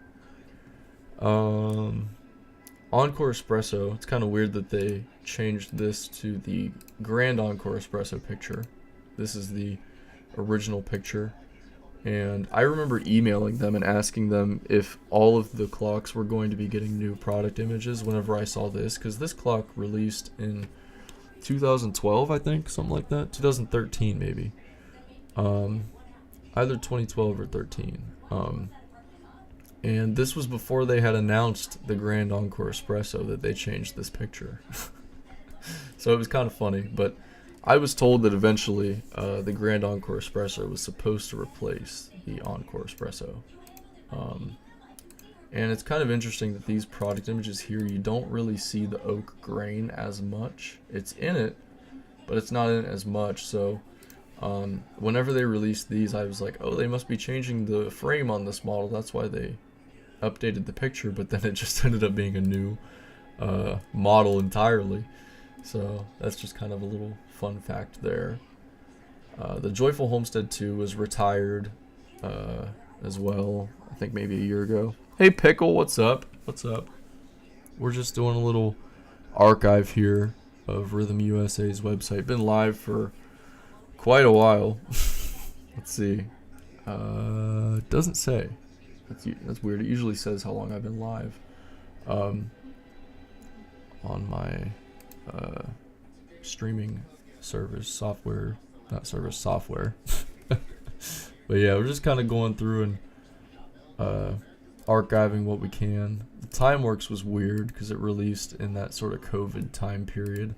Encore Espresso, it's kind of weird that they changed this to the Grand Encore Espresso picture. This is the original picture. And I remember emailing them and asking them if all of the clocks were going to be getting new product images whenever I saw this, because this clock released in 2012, I think, something like that. 2013 maybe. Either 2012 or 13. And this was before they had announced the Grand Encore Espresso that they changed this picture. So it was kind of funny, but I was told that eventually the Grand Encore Espresso was supposed to replace the Encore Espresso. And it's kind of interesting that these product images here, you don't really see the oak grain as much. It's in it, but it's not in it as much. So whenever they released these, I was like, oh, they must be changing the frame on this model. That's why they updated the picture, but then it just ended up being a new model entirely. So that's just kind of a little fun fact there. The Joyful Homestead 2 was retired as well, I think maybe a year ago. Hey Pickle, what's up? What's up? We're just doing a little archive here of Rhythm USA's website. Been live for quite a while. Let's see. It doesn't say. That's weird. It usually says how long I've been live. On my streaming service software, not service, software. But yeah, we're just kind of going through and archiving what we can. The Timeworks was weird because it released in that sort of COVID time period.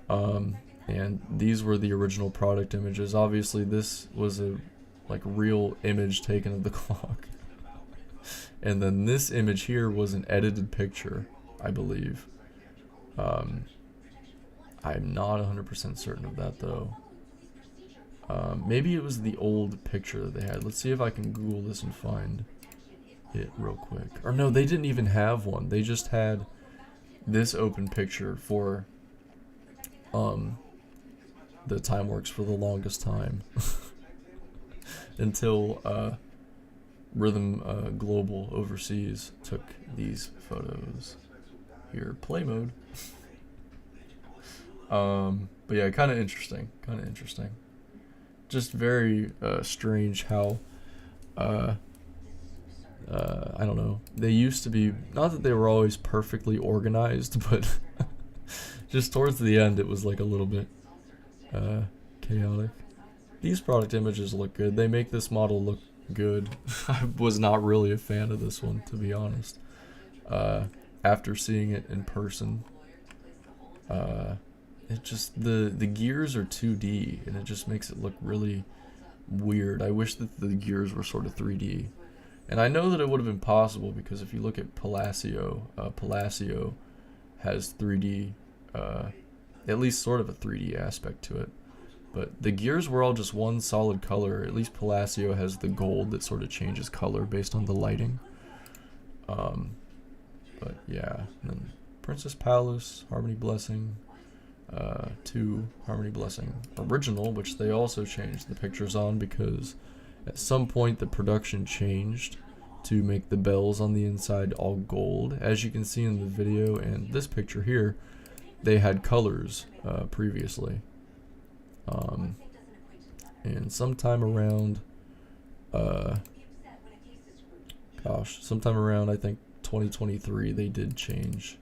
And these were the original product images. Obviously this was a like real image taken of the clock. And then this image here was an edited picture, I believe. I'm not 100% certain of that though. Maybe it was the old picture that they had. Let's see if I can Google this and find it real quick. Or no, they didn't even have one. They just had this open picture for the Timeworks for the longest time. Until Rhythm Global overseas took these photos. Here, play mode. But yeah, kind of interesting. Just very strange how I don't know. They used to be, not that they were always perfectly organized, but just towards the end it was like a little bit chaotic. These product images look good. They make this model look good. I was not really a fan of this one, to be honest. After seeing it in person, it just, the gears are 2D and it just makes it look really weird. I wish that the gears were sort of 3D. And I know that it would have been possible because if you look at Palacio, Palacio has 3D, at least sort of a 3D aspect to it. But the gears were all just one solid color. At least Palacio has the gold that sort of changes color based on the lighting. But yeah, and then Princess Palace, Harmony Blessing, 2 Harmony Blessing Original, which they also changed the pictures on because at some point the production changed to make the bells on the inside all gold. As you can see in the video and this picture here, they had colors previously. And sometime around, sometime around I think 2023 they did change.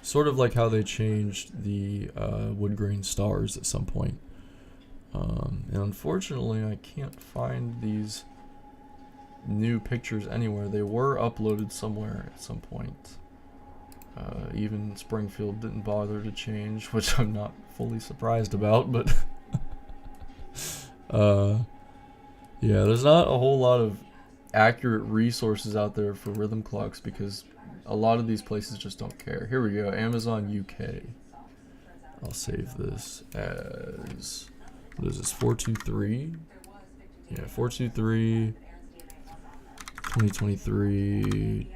Sort of like how they changed the wood grain stars at some point. And unfortunately I can't find these new pictures anywhere. They were uploaded somewhere at some point. Even Springfield didn't bother to change, which I'm not fully surprised about, but yeah, there's not a whole lot of accurate resources out there for rhythm clocks because a lot of these places just don't care. Here we go, Amazon UK. I'll save this as, what is this, 423? Yeah, 423 2023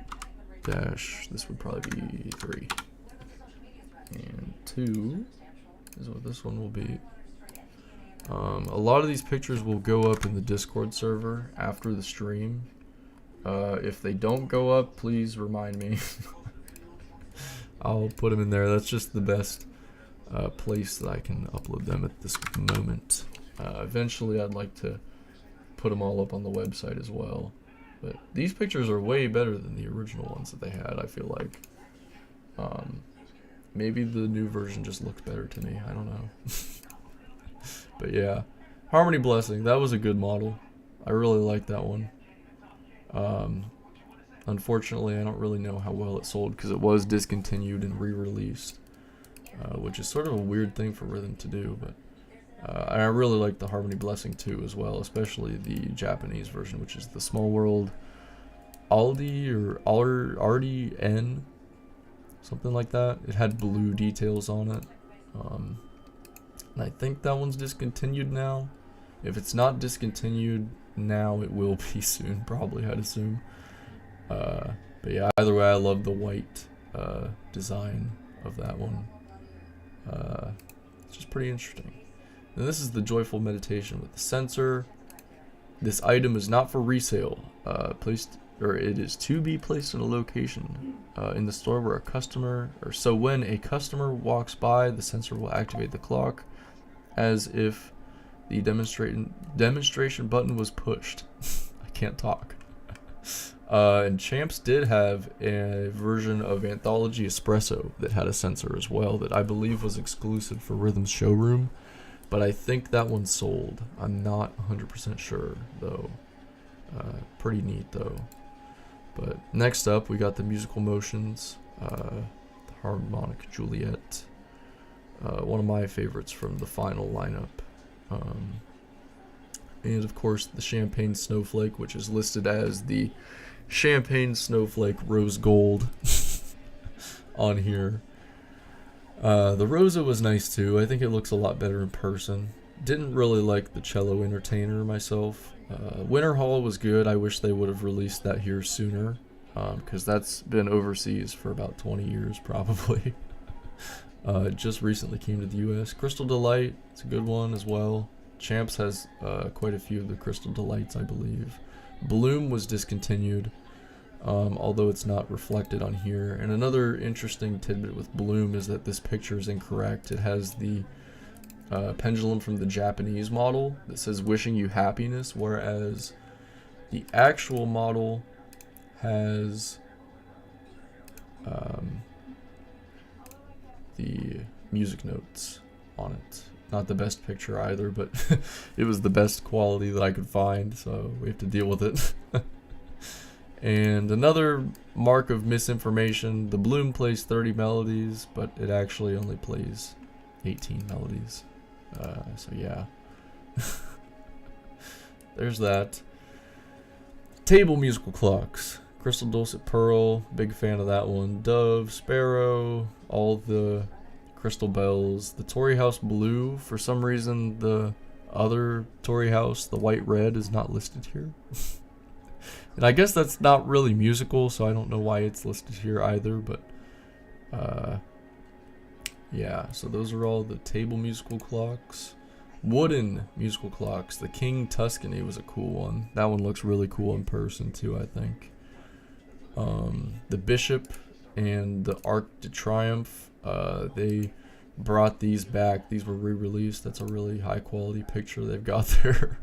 dash, this would probably be 3. And 2 is what this one will be. A lot of these pictures will go up in the Discord server after the stream. If they don't go up, please remind me. I'll put them in there. That's just the best place that I can upload them at this moment. Eventually I'd like to put them all up on the website as well. But these pictures are way better than the original ones that they had, I feel like. Maybe the new version just looks better to me. I don't know. But yeah, Harmony Blessing, that was a good model. I really like that one. Unfortunately, I don't really know how well it sold because it was discontinued and re-released, which is sort of a weird thing for Rhythm to do. But I really like the Harmony Blessing 2 as well, especially the Japanese version, which is the Small World Aldi or Ardi N, something like that. It had blue details on it. And I think that one's discontinued now. If it's not discontinued now, it will be soon, probably, I'd assume. But yeah, either way, I love the white design of that one. It's just pretty interesting. And this is the Joyful Meditation with the sensor. This item is not for resale. It is to be placed in a location in the store where a customer, so when a customer walks by, the sensor will activate the clock as if the demonstration button was pushed. I can't talk. And Champs did have a version of Anthology Espresso that had a sensor as well that I believe was exclusive for Rhythm's Showroom, but I think that one sold. I'm not 100% sure though. Pretty neat though. But next up, we got the Musical Motions, the Harmonic Juliet, one of my favorites from the final lineup. And of course, the Champagne Snowflake, which is listed as the Champagne Snowflake Rose Gold on here. The Rosa was nice too. I think it looks a lot better in person. Didn't really like the Cello Entertainer myself. Winter Hall was good. I wish they would have released that here sooner, because that's been overseas for about 20 years probably. It just recently came to the US. Crystal Delight, it's a good one as well. Champs has quite a few of the Crystal Delights, I believe. Bloom was discontinued, although it's not reflected on here. And another interesting tidbit with Bloom is that this picture is incorrect. It has the pendulum from the Japanese model that says wishing you happiness, whereas the actual model has the music notes on it. Not the best picture either, but it was the best quality that I could find, so we have to deal with it. And another mark of misinformation, the Bloom plays 30 melodies, but it actually only plays 18 melodies. So yeah. There's that. Table musical clocks. Crystal Dulcet Pearl, big fan of that one. Dove, Sparrow, all the Crystal Bells. The Tory House Blue, for some reason the other Tory House, the white red, is not listed here. And I guess that's not really musical, so I don't know why it's listed here either, but yeah, so those are all the table musical clocks. Wooden musical clocks. The King Tuscany was a cool one. That one looks really cool in person too, I think. The Bishop and the Arc de Triomphe, they brought these back. These were re-released. That's a really high quality picture they've got there.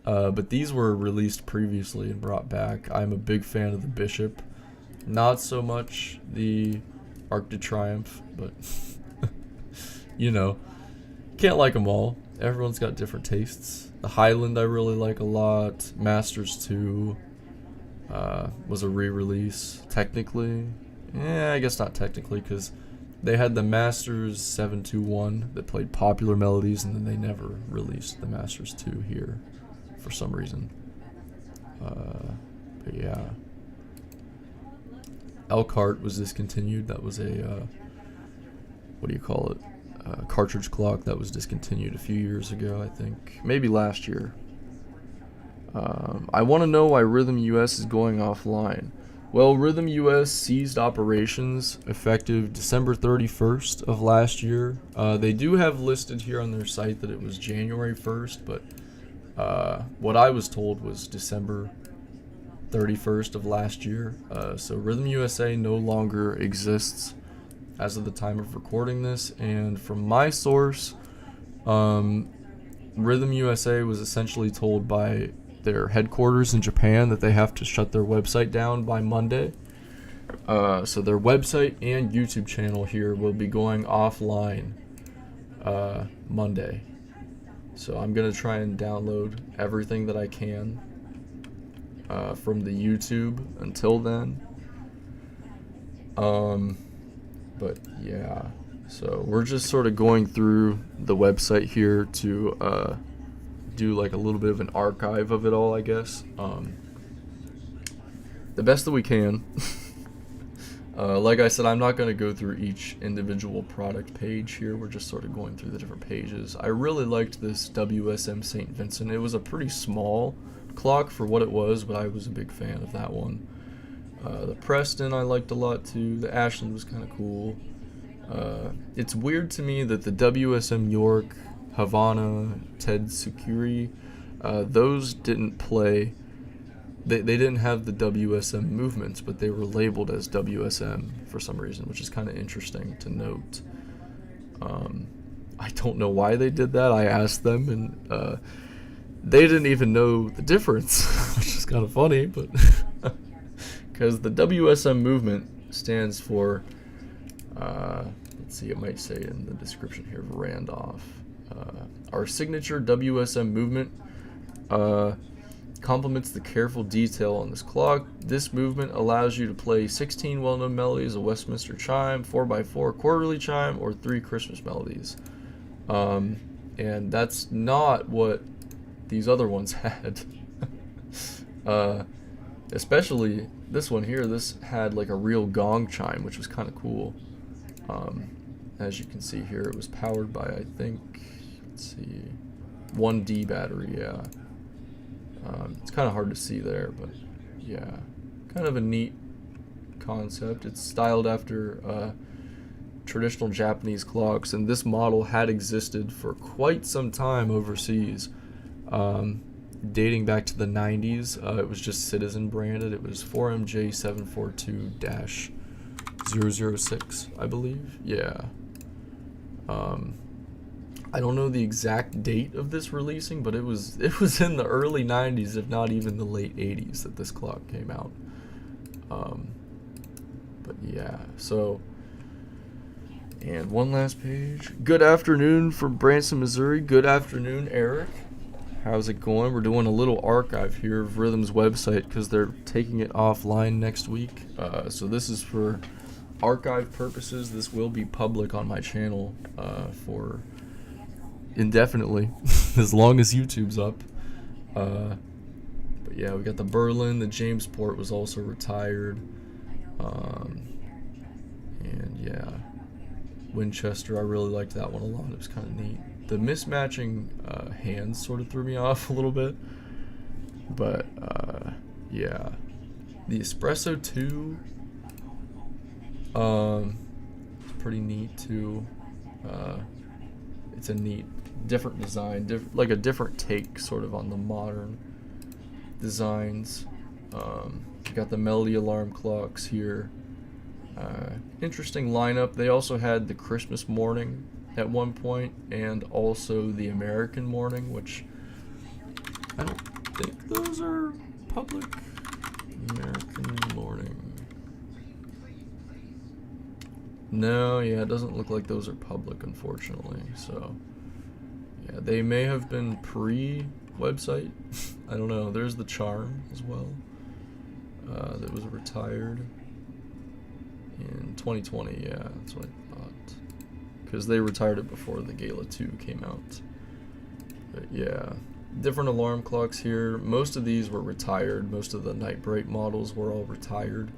But these were released previously and brought back. I'm a big fan of the Bishop. Not so much the Arc de Triomphe, but you know, can't like them all. Everyone's got different tastes. The Highland I really like a lot. Masters 2 was a re-release, technically. I guess not technically, because they had the Masters 721 that played popular melodies, and then they never released the Masters 2 here for some reason. But yeah. Elkhart was discontinued. That was a, what do you call it? Cartridge clock that was discontinued a few years ago, I think. Maybe last year. I want to know why Rhythm US is going offline. Well, Rhythm US ceased operations effective December 31st of last year. They do have listed here on their site that it was January 1st, but what I was told was December 31st of last year. So Rhythm USA no longer exists as of the time of recording this, and from my source, Rhythm USA was essentially told by their headquarters in Japan that they have to shut their website down by Monday. So their website and YouTube channel here will be going offline Monday. So I'm gonna try and download everything that I can from the YouTube until then. But yeah, so we're just sort of going through the website here to do like a little bit of an archive of it all, I guess. the best that we can. Like I said, I'm not going to go through each individual product page here. We're just sort of going through the different pages. I really liked this WSM St. Vincent. It was a pretty small clock for what it was, but I was a big fan of that one. The Preston I liked a lot too. The Ashland was kind of cool. It's weird to me that the WSM York, Havana, Ted Sukuri, those didn't play. They didn't have the WSM movements, but they were labeled as WSM for some reason, which is kind of interesting to note. I don't know why they did that. I asked them, and they didn't even know the difference, which is kind of funny, but because the WSM movement stands for, let's see, it might say in the description here, Randolph. Our signature WSM movement complements the careful detail on this clock. This movement allows you to play 16 well-known melodies, a Westminster chime, 4x4 quarterly chime, or 3 Christmas melodies. And that's not what these other ones had. Especially this one here. This had like a real gong chime, which was kind of cool. As you can see here, it was powered by, I think, let's see, 1D battery, yeah. It's kind of hard to see there, but yeah, kind of a neat concept. It's styled after traditional Japanese clocks, and this model had existed for quite some time overseas, dating back to the 90s. It was just Citizen branded. It was 4MJ742-006, I believe. Yeah. I don't know the exact date of this releasing, but it was in the early 90s, if not even the late 80s, that this clock came out. But yeah, so, and one last page. Good afternoon from Branson, Missouri. Good afternoon, Eric. How's it going? We're doing a little archive here of Rhythm's website because they're taking it offline next week. So this is for archive purposes. This will be public on my channel for indefinitely, as long as YouTube's up. But yeah, we got the Berlin. The Jamesport was also retired. And yeah, Winchester, I really liked that one a lot. It was kind of neat. The mismatching hands sort of threw me off a little bit, but yeah, the Espresso 2 it's pretty neat too. It's a neat different design, like a different take sort of on the modern designs. You got the Melody alarm clocks here. Interesting lineup. They also had the Christmas morning at one point, and also the American morning, which I don't think those are public. American morning. No, yeah, it doesn't look like those are public, unfortunately. So yeah, they may have been pre-website. I don't know. There's the Charm as well. That was retired in 2020. Yeah, that's what I thought. Because they retired it before the Gala 2 came out. But yeah, different alarm clocks here. Most of these were retired. Most of the Night Bright models were all retired.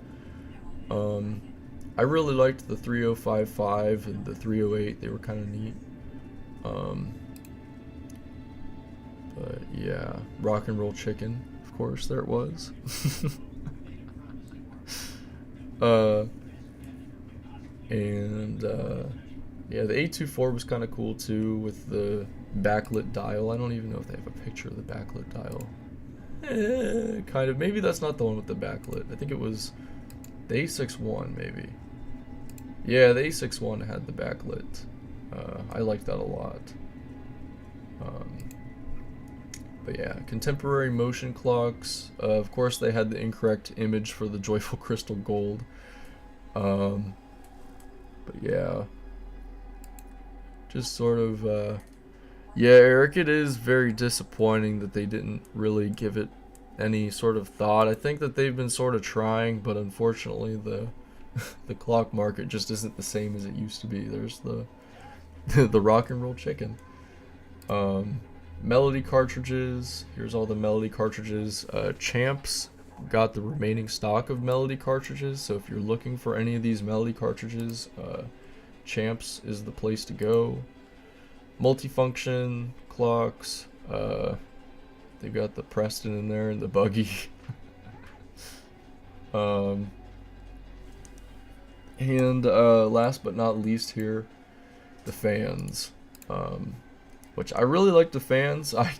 I really liked the 3055 and the 308. They were kind of neat. But yeah, Rock and Roll Chicken, of course, there it was. Yeah, the 824 was kind of cool too, with the backlit dial. I don't even know if they have a picture of the backlit dial. Kind of. Maybe that's not the one with the backlit. I think it was the A61, maybe. Yeah, the A61 had the backlit. I liked that a lot. But yeah, contemporary motion clocks. Of course, they had the incorrect image for the Joyful Crystal Gold. But yeah, just sort of, yeah, Eric, it is very disappointing that they didn't really give it any sort of thought. I think that they've been sort of trying, but unfortunately the clock market just isn't the same as it used to be. There's the the Rock and Roll Chicken. Melody cartridges. Here's all the Melody cartridges. Champs got the remaining stock of Melody cartridges, so if you're looking for any of these Melody cartridges, Champs is the place to go. Multifunction clocks, they've got the Preston in there and the Buggy. And last but not least here, the fans, which I really like the fans. I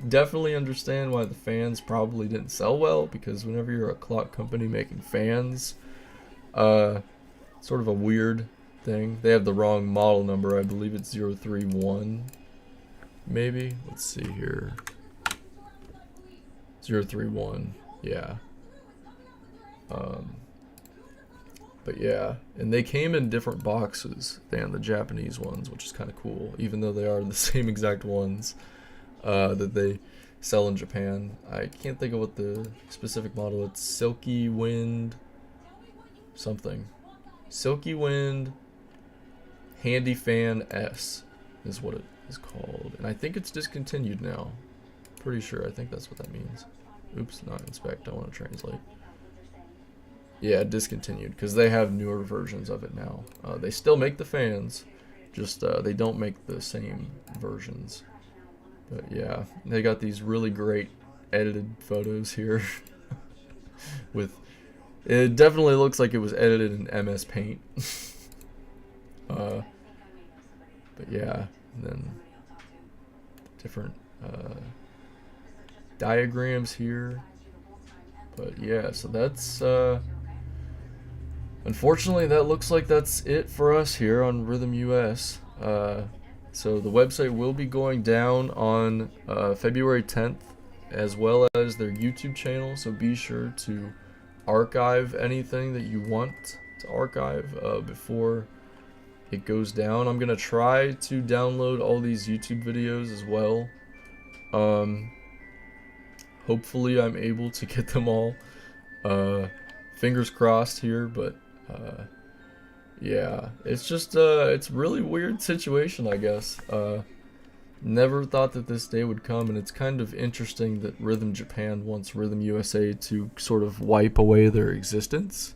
definitely understand why the fans probably didn't sell well, because whenever you're a clock company making fans, sort of a weird thing. They have the wrong model number. I believe it's 031, maybe. Let's see here. 031, yeah. But yeah, and they came in different boxes than the Japanese ones, which is kind of cool, even though they are the same exact ones that they sell in Japan. I can't think of what the specific model. It's Silky Wind something. Silky Wind Handy Fan S is what it is called, and I think it's discontinued now. Pretty sure. I think that's what that means. Oops, not inspect. I want to translate. Yeah, discontinued, because they have newer versions of it now. They still make the fans, just they don't make the same versions. But yeah, they got these really great edited photos here. With, it definitely looks like it was edited in MS Paint. But yeah, and then different diagrams here. But yeah, so that's unfortunately, that looks like that's it for us here on Rhythm US. So the website will be going down on February 10th, as well as their YouTube channel. So be sure to archive anything that you want to archive before it goes down. I'm gonna try to download all these YouTube videos as well. Hopefully I'm able to get them all. Fingers crossed here, but yeah, it's just it's a really weird situation, I guess. Never thought that this day would come, and it's kind of interesting that Rhythm Japan wants Rhythm USA to sort of wipe away their existence.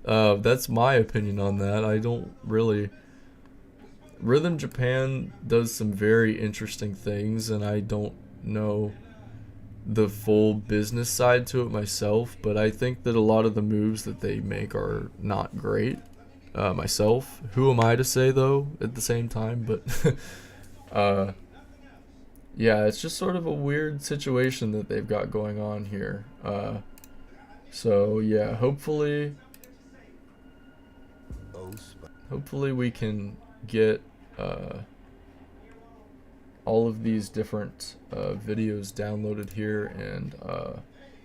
That's my opinion on that. I don't really... Rhythm Japan does some very interesting things, and I don't know the full business side to it myself, but I think that a lot of the moves that they make are not great myself. Who am I to say, though, at the same time? But yeah, it's just sort of a weird situation that they've got going on here. So yeah, hopefully we can get all of these different videos downloaded here, and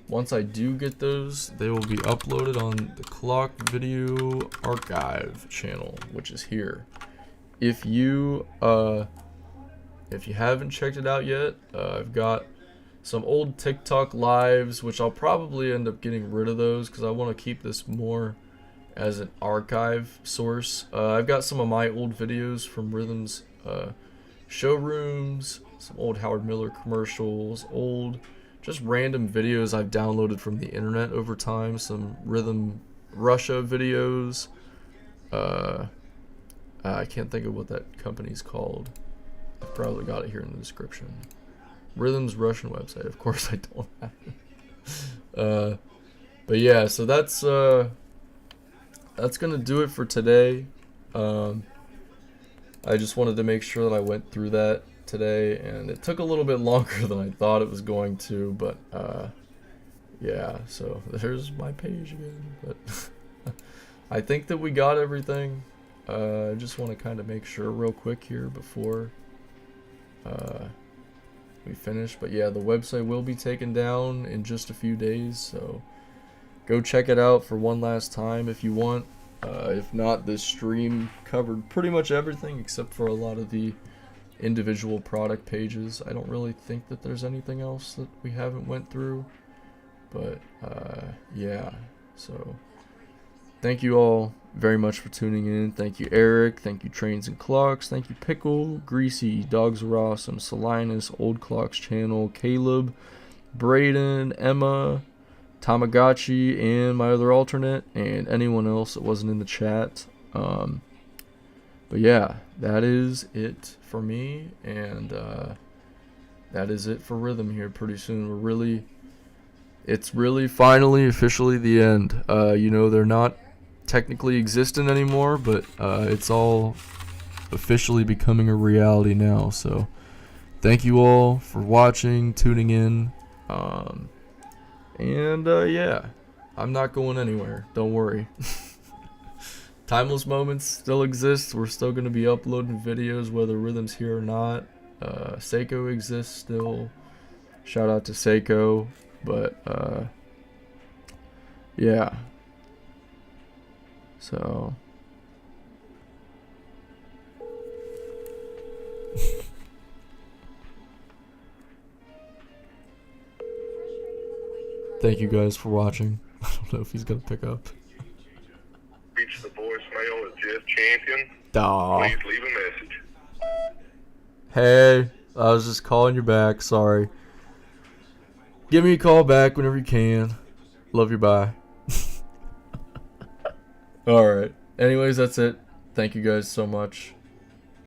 once I do get those, they will be uploaded on the Clock Video Archive channel, which is here. If you haven't checked it out yet, I've got some old TikTok lives, which I'll probably end up getting rid of those because I want to keep this more as an archive source. I've got some of my old videos from Rhythm's showrooms, some old Howard Miller commercials, old just random videos I've downloaded from the internet over time, some Rhythm Russia videos. I can't think of what that company's called. I've probably got it here in the description. Rhythm's Russian website. Of course I don't have it. But yeah, so that's gonna do it for today. I just wanted to make sure that I went through that today, and it took a little bit longer than I thought it was going to, but yeah, so there's my page again. But I think that we got everything. I just want to kind of make sure real quick here before we finish. But yeah, the website will be taken down in just a few days, so go check it out for one last time if you want. If not, this stream covered pretty much everything except for a lot of the individual product pages. I don't really think that there's anything else that we haven't went through, but yeah, so thank you all very much for tuning in. Thank you, Eric. Thank you, Trains and Clocks. Thank you, Pickle, Greasy, Dogs Are Awesome, Salinas, Old Clocks Channel, Caleb, Braden, Emma, Tamagotchi and my other alternate, and anyone else that wasn't in the chat. But yeah, that is it for me, and that is it for Rhythm here. Pretty soon, it's really finally officially the end. You know, they're not technically existent anymore, but it's all officially becoming a reality now. So thank you all for watching, tuning in, and yeah, I'm not going anywhere, don't worry. Timeless Moments still exists. We're still going to be uploading videos whether Rhythm's here or not. Seiko exists still. Shout out to Seiko. But yeah, so thank you guys for watching. I don't know if he's gonna pick up. Reach the voicemail of Jeff Champion. Aw. Please leave a message. Hey, I was just calling you back. Sorry. Give me a call back whenever you can. Love you, bye. Alright. Anyways, that's it. Thank you guys so much.